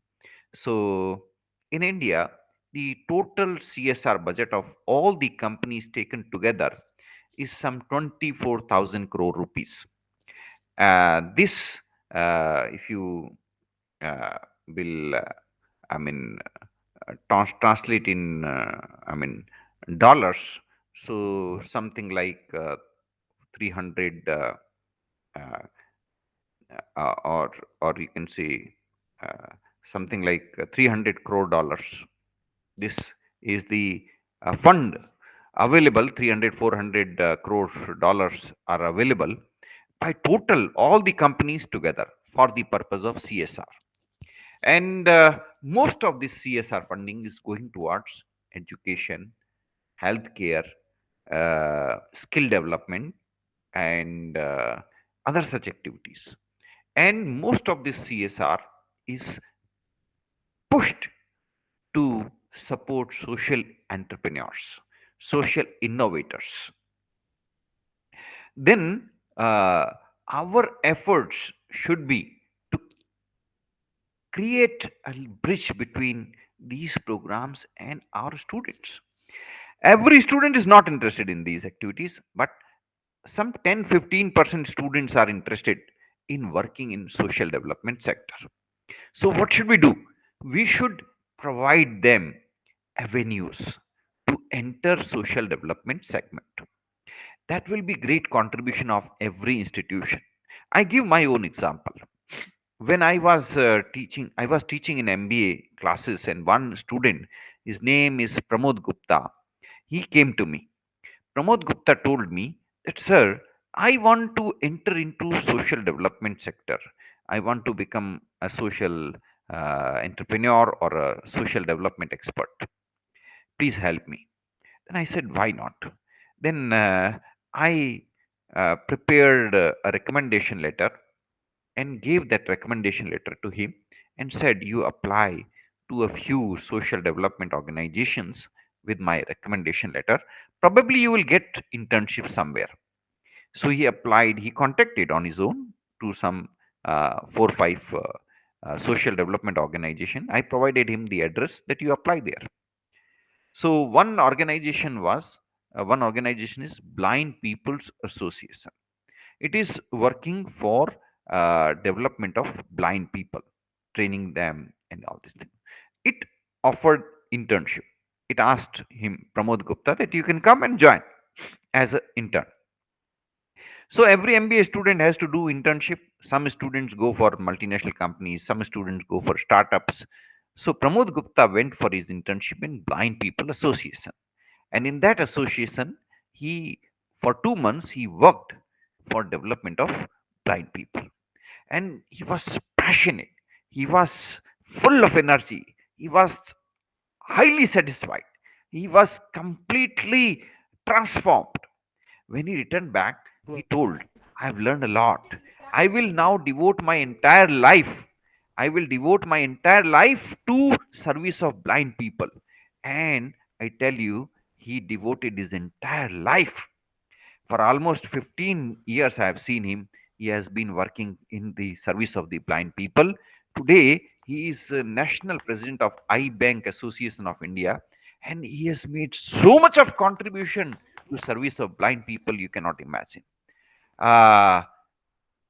So in India, the total CSR budget of all the companies taken together is some 24,000 crore rupees. This, if you uh, will, I mean, translate in, dollars, so something like 300, uh, or you can say uh, something like 300 crore dollars. This is the fund available. 300, 400 crore dollars are available by total all the companies together for the purpose of CSR. And most of this CSR funding is going towards education, healthcare, skill development, and other such activities. And most of this CSR is pushed to support social entrepreneurs, social innovators. Then our efforts should be to create a bridge between these programs and our students. Every student is not interested in these activities, but some 10-15% students are interested in working in social development sector. So what should we do? We should provide them avenues to enter social development segment. That will be great contribution of every institution. I give my own example. When I was teaching in MBA classes, and one student, his name is Pramod Gupta, he came to me. Pramod Gupta told me that, sir, I want to enter into social development sector. I want to become a social entrepreneur or a social development expert. Please help me. Then I said, why not? Then I prepared a recommendation letter and gave that recommendation letter to him and said, you apply to a few social development organizations with my recommendation letter. Probably you will get internship somewhere. So he applied, he contacted on his own to some 4 5 social development organization. I provided him the address that you apply there. So one organization is Blind People's Association. It is working for development of blind people, training them and all these things. It offered internship. It asked him, Pramod Gupta, that you can come and join as an intern. So every MBA student has to do internship. Some students go for multinational companies, some students go for startups. So Pramod Gupta went for his internship in Blind People Association. And in that association, he for 2 months he worked for development of blind people. And he was passionate. He was full of energy. He was highly satisfied. He was completely transformed. When he returned back, he told, I have learned a lot. I will now devote my entire life. I will devote my entire life to service of blind people. And I tell you, he devoted his entire life. For almost 15 years, I have seen him. He has been working in the service of the blind people. Today, he is national president of I Bank Association of India, and he has made so much of contribution to service of blind people you cannot imagine. Uh,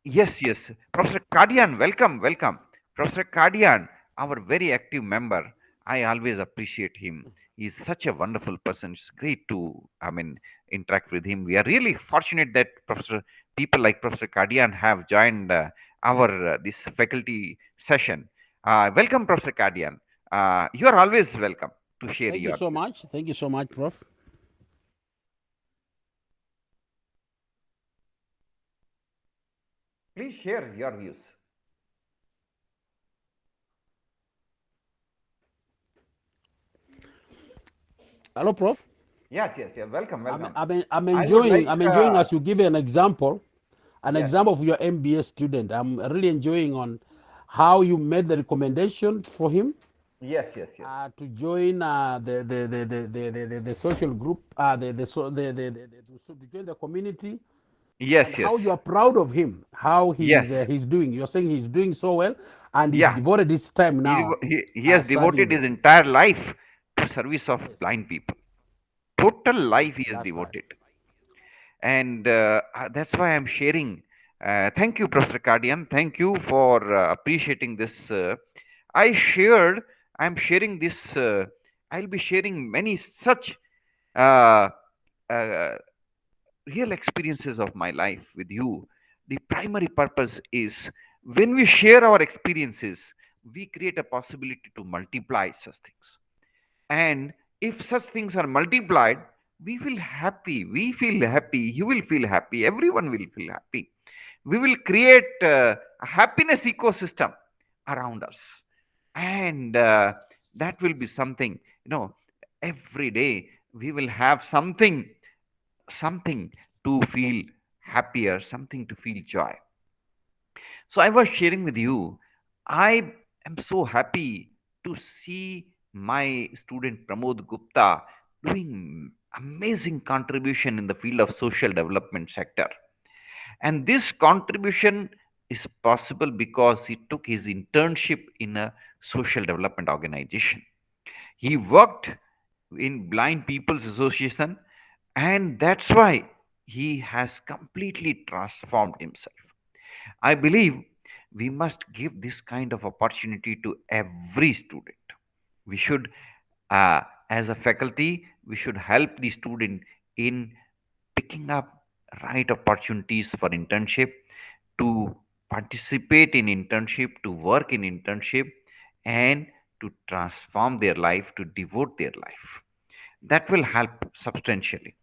Yes, yes. Professor Kadian, welcome, welcome. Professor Kadian, our very active member. I always appreciate him. He's such a wonderful person. It's great to, interact with him. We are really fortunate that people like Professor Kadian have joined our this faculty session. Welcome, Professor Kadian. You are always welcome to share Thank you your so views. much. Thank you so much, Prof. Please share your views. Hello, Prof. Yes, yes, yeah. Welcome, welcome. I'm I would enjoying. like, I'm enjoying as you give an example, yes, of your MBA student. I'm really enjoying on how you made the recommendation for him yes, yes, yes. to join the social group, to join the community, and Yes, how you yes, are proud of him, how yes, he's doing. You're saying he's doing so well, and he's yeah. devoted his time now He has devoted serving. his entire life to service of Yes, blind people. Total yes, life he has that's right. devoted, and that's why I'm sharing. Thank you, Professor Cardian. Thank you for appreciating this. I shared. I'm sharing this. I'll be sharing many such uh, uh, real experiences of my life with you. The primary purpose is when we share our experiences, we create a possibility to multiply such things. And if such things are multiplied, we feel happy. We feel happy. You will feel happy. Everyone will feel happy. We will create a happiness ecosystem around us. And that will be something, every day we will have something to feel happier, something to feel joy. So I was sharing with you, I am so happy to see my student Pramod Gupta doing amazing contribution in the field of social development sector. And this contribution is possible because he took his internship in a social development organization. He worked in Blind People's Association, and that's why he has completely transformed himself. I believe we must give this kind of opportunity to every student. We should, as a faculty, we should help the student in picking up right opportunities for internship, to participate in internship, to work in internship, and to transform their life, to devote their life. That will help substantially.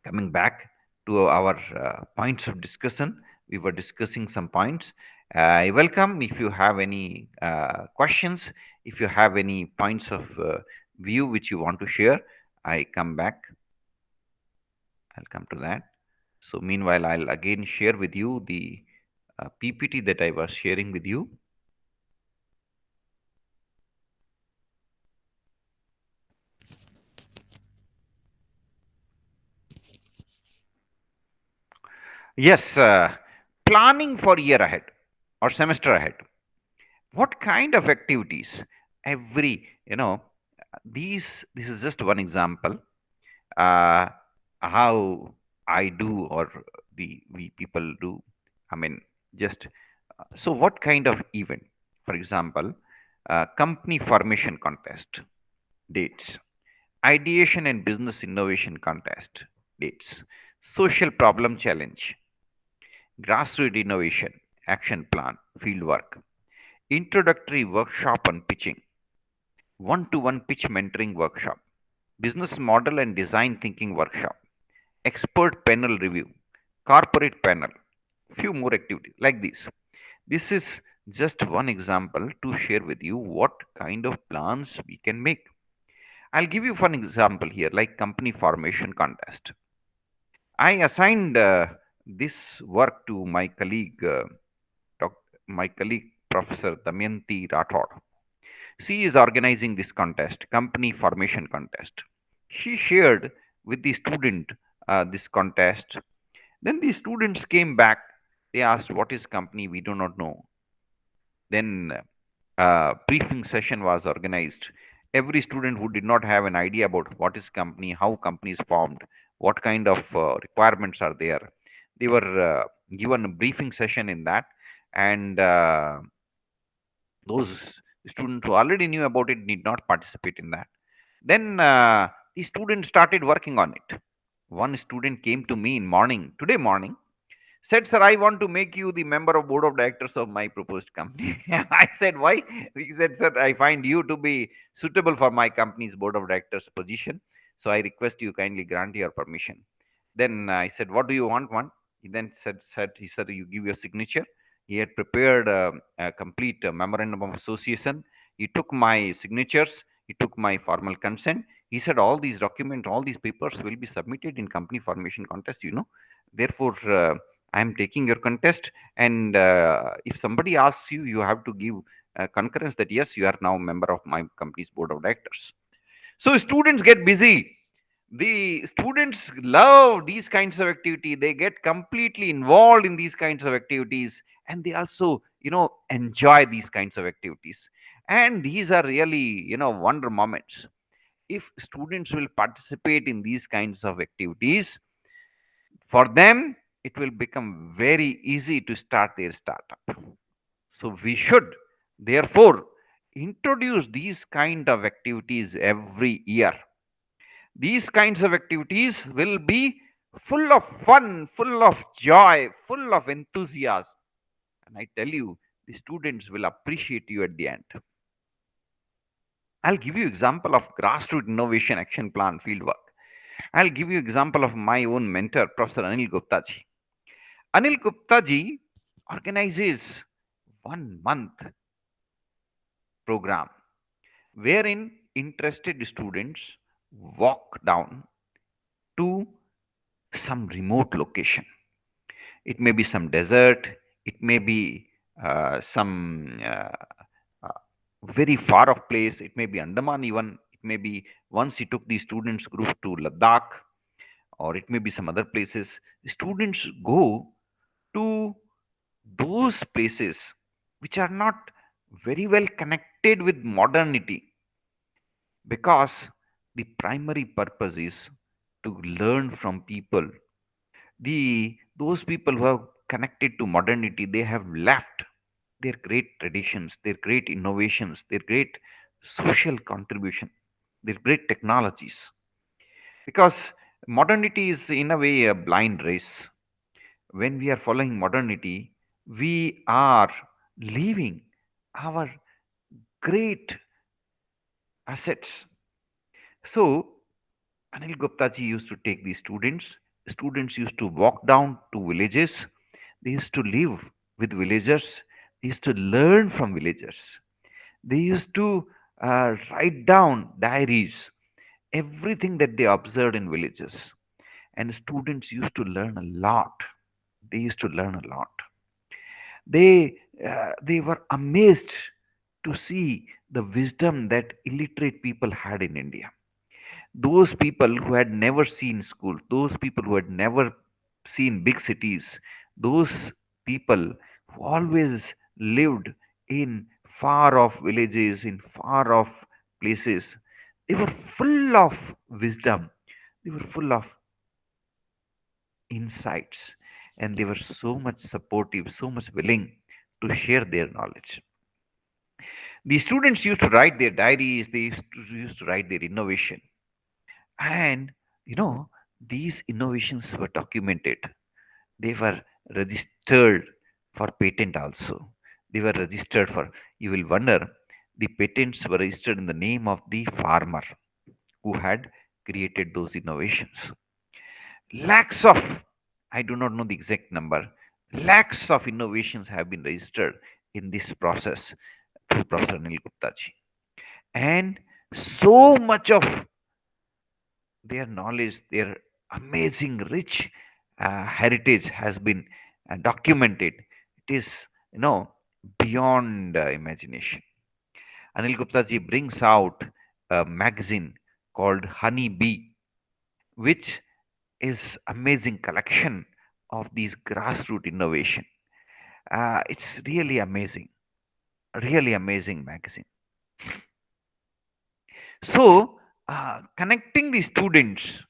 Coming back to our points of discussion, we were discussing some points. I welcome if you have any questions, if you have any points of view which you want to share. I come back. I'll come to that. So meanwhile, I'll again share with you the PPT that I was sharing with you. Yes, planning for year ahead or semester ahead. What kind of activities? Every, this is just one example, uh, how I do, or we people do. I mean, just so what kind of event? For example, company formation contest dates, ideation and business innovation contest dates, social problem challenge, grassroots innovation action plan fieldwork, introductory workshop on pitching, one-to-one pitch mentoring workshop, business model and design thinking workshop, expert panel review, corporate panel, few more activities like this. This is just one example to share with you what kind of plans we can make. I'll give you one example here, like company formation contest. I assigned this work to my colleague, my colleague Professor Damayanti Rathod. She is organizing this contest, company formation contest. She shared with the student this contest. Then the students came back. They asked, "What is company? We do not know." Then briefing session was organized. Every student who did not have an idea about what is company, how company is formed, what kind of requirements are there, they were given a briefing session in that, and those students who already knew about it need not participate in that. Then the students started working on it. One student came to me in morning, today morning, said, "Sir, I want to make you the member of board of directors of my proposed company." I said, "Why?" He said, "Sir, I find you to be suitable for my company's board of directors position, so I request you kindly grant your permission." Then I said, "What do you want, one?" He then said he said, "You give your signature." He had prepared a complete memorandum of association. He took my signatures. He took my formal consent. He said, "All these documents, all these papers will be submitted in company formation contest. Therefore, I am taking your contest, and if somebody asks you, you have to give concurrence that yes, you are now a member of my company's board of directors." So students get busy. The students love these kinds of activity. They get completely involved in these kinds of activities, and they also, enjoy these kinds of activities. And these are really, wonder moments. If students will participate in these kinds of activities, for them it will become very easy to start their startup. So we should therefore introduce these kind of activities every year. These kinds of activities will be full of fun, full of joy, full of enthusiasm, and I tell you, the students will appreciate you at the end. I'll give you example of grassroots innovation action plan fieldwork. I'll give you example of my own mentor, Professor Anil Gupta ji. Anil Gupta ji organizes 1 month program wherein interested students walk down to some remote location. It may be some desert, it may be some very far off place, it may be Andaman even, it may be once he took the students group to Ladakh, or it may be some other places. Students go to those places which are not very well connected with modernity, because the primary purpose is to learn from people. Those people who have connected to modernity, they have left their great traditions, their great innovations, their great social contribution, their great technologies, because modernity is in a way a blind race. When we are following modernity, we are leaving our great assets. So Anil Gupta ji used to take these students. Students used to walk down to villages. They used to live with villagers. They used to learn from villagers. They used to write down diaries, everything that they observed in villages. And students used to learn a lot. They used to learn a lot. They were amazed to see the wisdom that illiterate people had in India. Those people who had never seen school, those people who had never seen big cities, those people who always lived in far off villages, in far off places. They were full of wisdom, they were full of insights, and they were so much supportive, so much willing to share their knowledge. The students used to write their diaries, they used to write their innovation. And you know, these innovations were documented, they were registered for patent also. They were registered for, you will wonder, the patents were registered in the name of the farmer who had created those innovations. Lakhs of, I do not know the exact number, lakhs of innovations have been registered in this process through Professor Anil Gupta ji. And so much of their knowledge, their amazing, rich heritage has been documented. It is, you know, beyond imagination. Anil Gupta ji brings out a magazine called Honey Bee, which is amazing collection of these grassroots innovation. It's really amazing magazine. So, connecting the students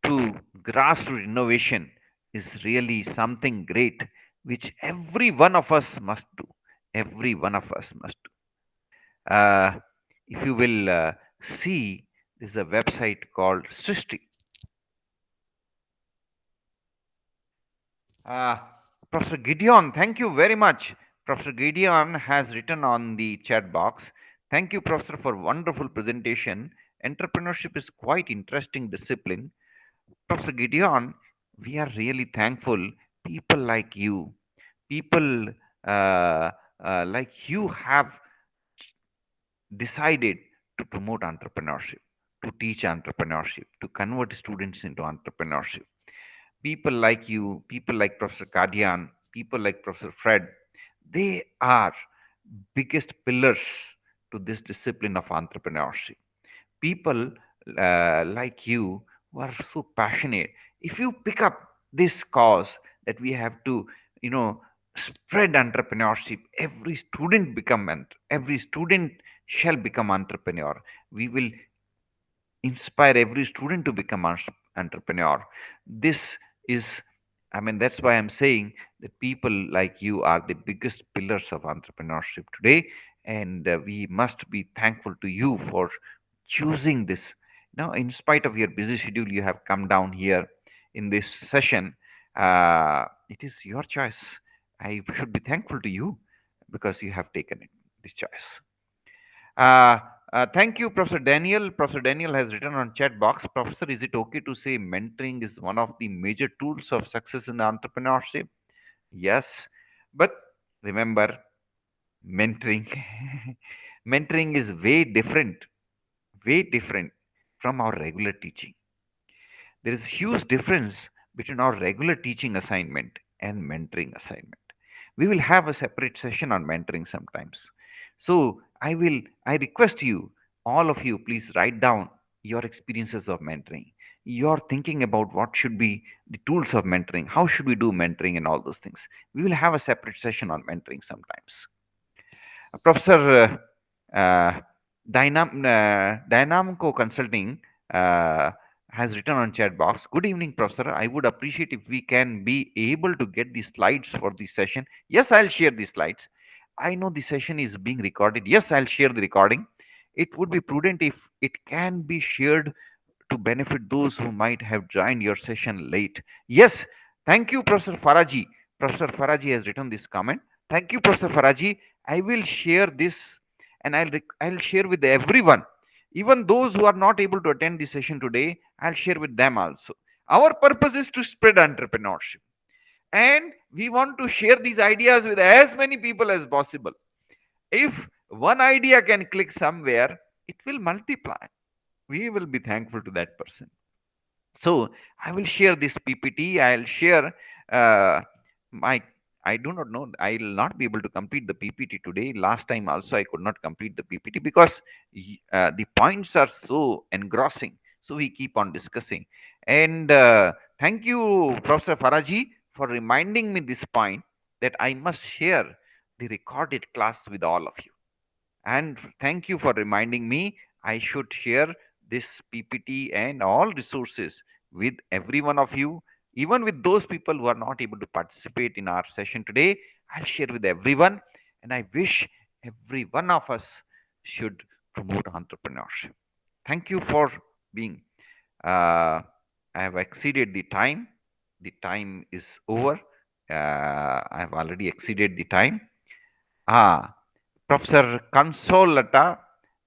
to grassroots innovation is really something great, which every one of us must do. Every one of us must do. If you will see, there's a website called Srishti. Uh, Professor Gideon, thank you very much. Professor Gideon has written on the chat box. Thank you, Professor, for wonderful presentation. Entrepreneurship is quite interesting discipline. Professor Gideon, we are really thankful. People like you, people like you have decided to promote entrepreneurship, to teach entrepreneurship, to convert students into entrepreneurship. People like you, people like Professor Kadian, people like Professor Fred, they are biggest pillars to this discipline of entrepreneurship. People like you who are so passionate, if you pick up this cause that we have to, you know, spread entrepreneurship, every student shall become entrepreneur. We will inspire every student to become an entrepreneur. This is, I mean, that's why I'm saying that people like you are the biggest pillars of entrepreneurship today, and we must be thankful to you for choosing this. Now, in spite of your busy schedule, you have come down here in this session. It is your choice. I should be thankful to you because you have taken it, this choice. Uh, Thank you, Professor Daniel. Professor Daniel has written on chat box. Professor, is it okay to say mentoring is one of the major tools of success in entrepreneurship? Yes, but remember, mentoring, mentoring is way different from our regular teaching. There is huge difference between our regular teaching assignment and mentoring assignment. We will have a separate session on mentoring sometimes. So I request you, all of you, please write down your experiences of mentoring. You're thinking about what should be the tools of mentoring, how should we do mentoring and all those things. We will have a separate session on mentoring sometimes. Professor Dynamico Consulting has written on chat box. Good evening, Professor. I would appreciate if we can be able to get the slides for this session. Yes, I'll share the slides. I know the session is being recorded. Yes, I'll share the recording. It would be prudent if it can be shared to benefit those who might have joined your session late. Yes, thank you, Professor Faraji. Professor Faraji has written this comment. Thank you, Professor Faraji. I will share this, and I'll share with everyone, even those who are not able to attend this session today. I'll share with them also. Our purpose is to spread entrepreneurship, and we want to share these ideas with as many people as possible. If one idea can click somewhere, it will multiply. We will be thankful to that person. So I will share this PPT. I'll share uh, my, I do not know, I will not be able to complete the PPT today. Last time also I could not complete the PPT because the points are so engrossing, so we keep on discussing. And thank you, Professor Faraji, for reminding me this point, that I must share the recorded class with all of you. And thank you for reminding me I should share this PPT and all resources with every one of you, even with those people who are not able to participate in our session today. I'll share with everyone, and I wish every one of us should promote entrepreneurship. Thank you for being. Uh, I have exceeded the time. The time is over. I have already exceeded the time. Ah, Professor Consolata,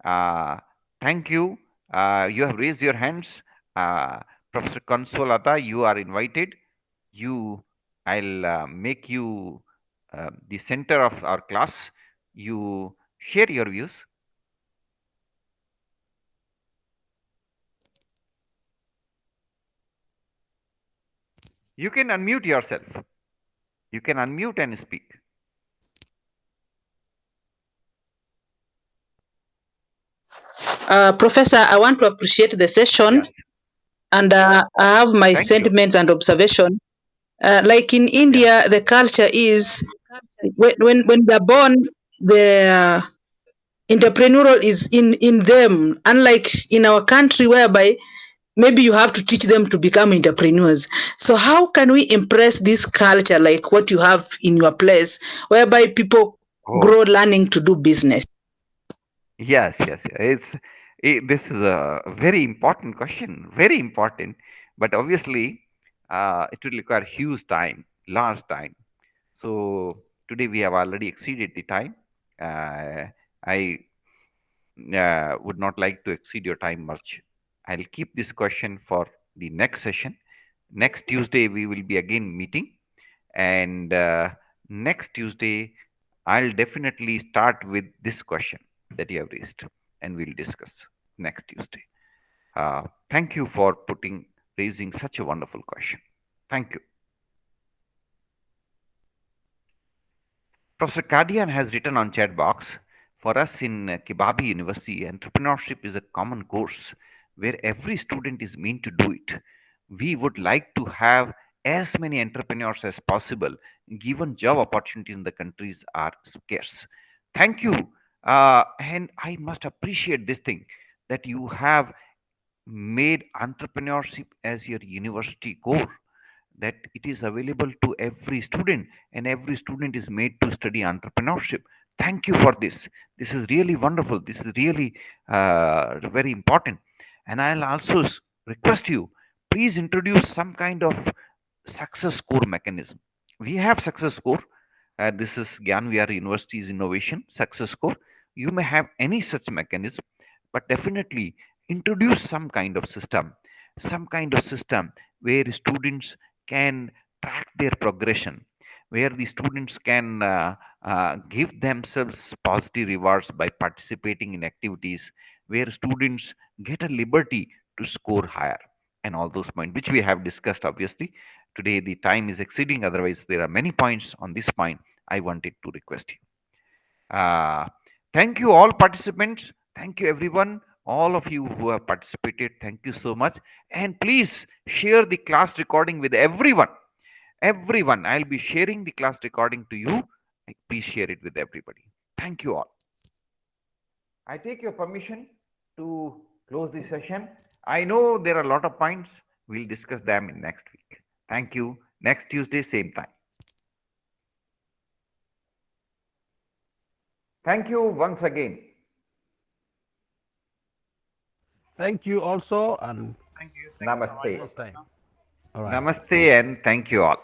uh, thank you. You have raised your hands. Uh, Professor Consolata, you are invited. You, I'll make you the center of our class. You share your views. You can unmute yourself. You can unmute and speak. Professor, I want to appreciate the session, Yes. and I have my Thank you. sentiments and observation. Like in Yeah. India, the culture is when they're born, the entrepreneurial is in them. Unlike in our country, whereby maybe you have to teach them to become entrepreneurs. So how can we impress this culture, like what you have in your place, whereby people Oh. grow learning to do business? Yes, yes, yeah. This is a very important question, very important, but obviously it will require huge time, large time. So today we have already exceeded the time. I would not like to exceed your time much. I'll keep this question for the next session. Next Tuesday we will be again meeting, and next Tuesday I'll definitely start with this question that you have raised, and we'll discuss next Tuesday. Thank you for raising such a wonderful question. Thank you. Professor Kadian has written on chat box, for us in Kibabi University, entrepreneurship is a common course where every student is meant to do it. We would like to have as many entrepreneurs as possible, given job opportunities in the countries are scarce. Thank you. And I must appreciate this thing that you have made entrepreneurship as your university core, that it is available to every student, and every student is made to study entrepreneurship. Thank you for this. This is really wonderful. This is really very important. And I'll also request you, please introduce some kind of success score mechanism. We have success score. This is Gyanvihar University's innovation success score. You may have any such mechanism, but definitely introduce some kind of system where students can track their progression, where the students can give themselves positive rewards by participating in activities, where students get a liberty to score higher, and all those points which we have discussed. Obviously today the time is exceeding, otherwise there are many points on this point I wanted to request you. Thank you all participants. Thank you everyone. All of you who have participated, thank you so much. And please share the class recording with everyone. Everyone, I'll be sharing the class recording to you. Please share it with everybody. Thank you all. I take your permission to close the session. I know there are a lot of points. We'll discuss them in next week. Thank you. Next Tuesday, same time. Thank you once again. Thank you also, and Namaste. next time. All right. Namaste and thank you all.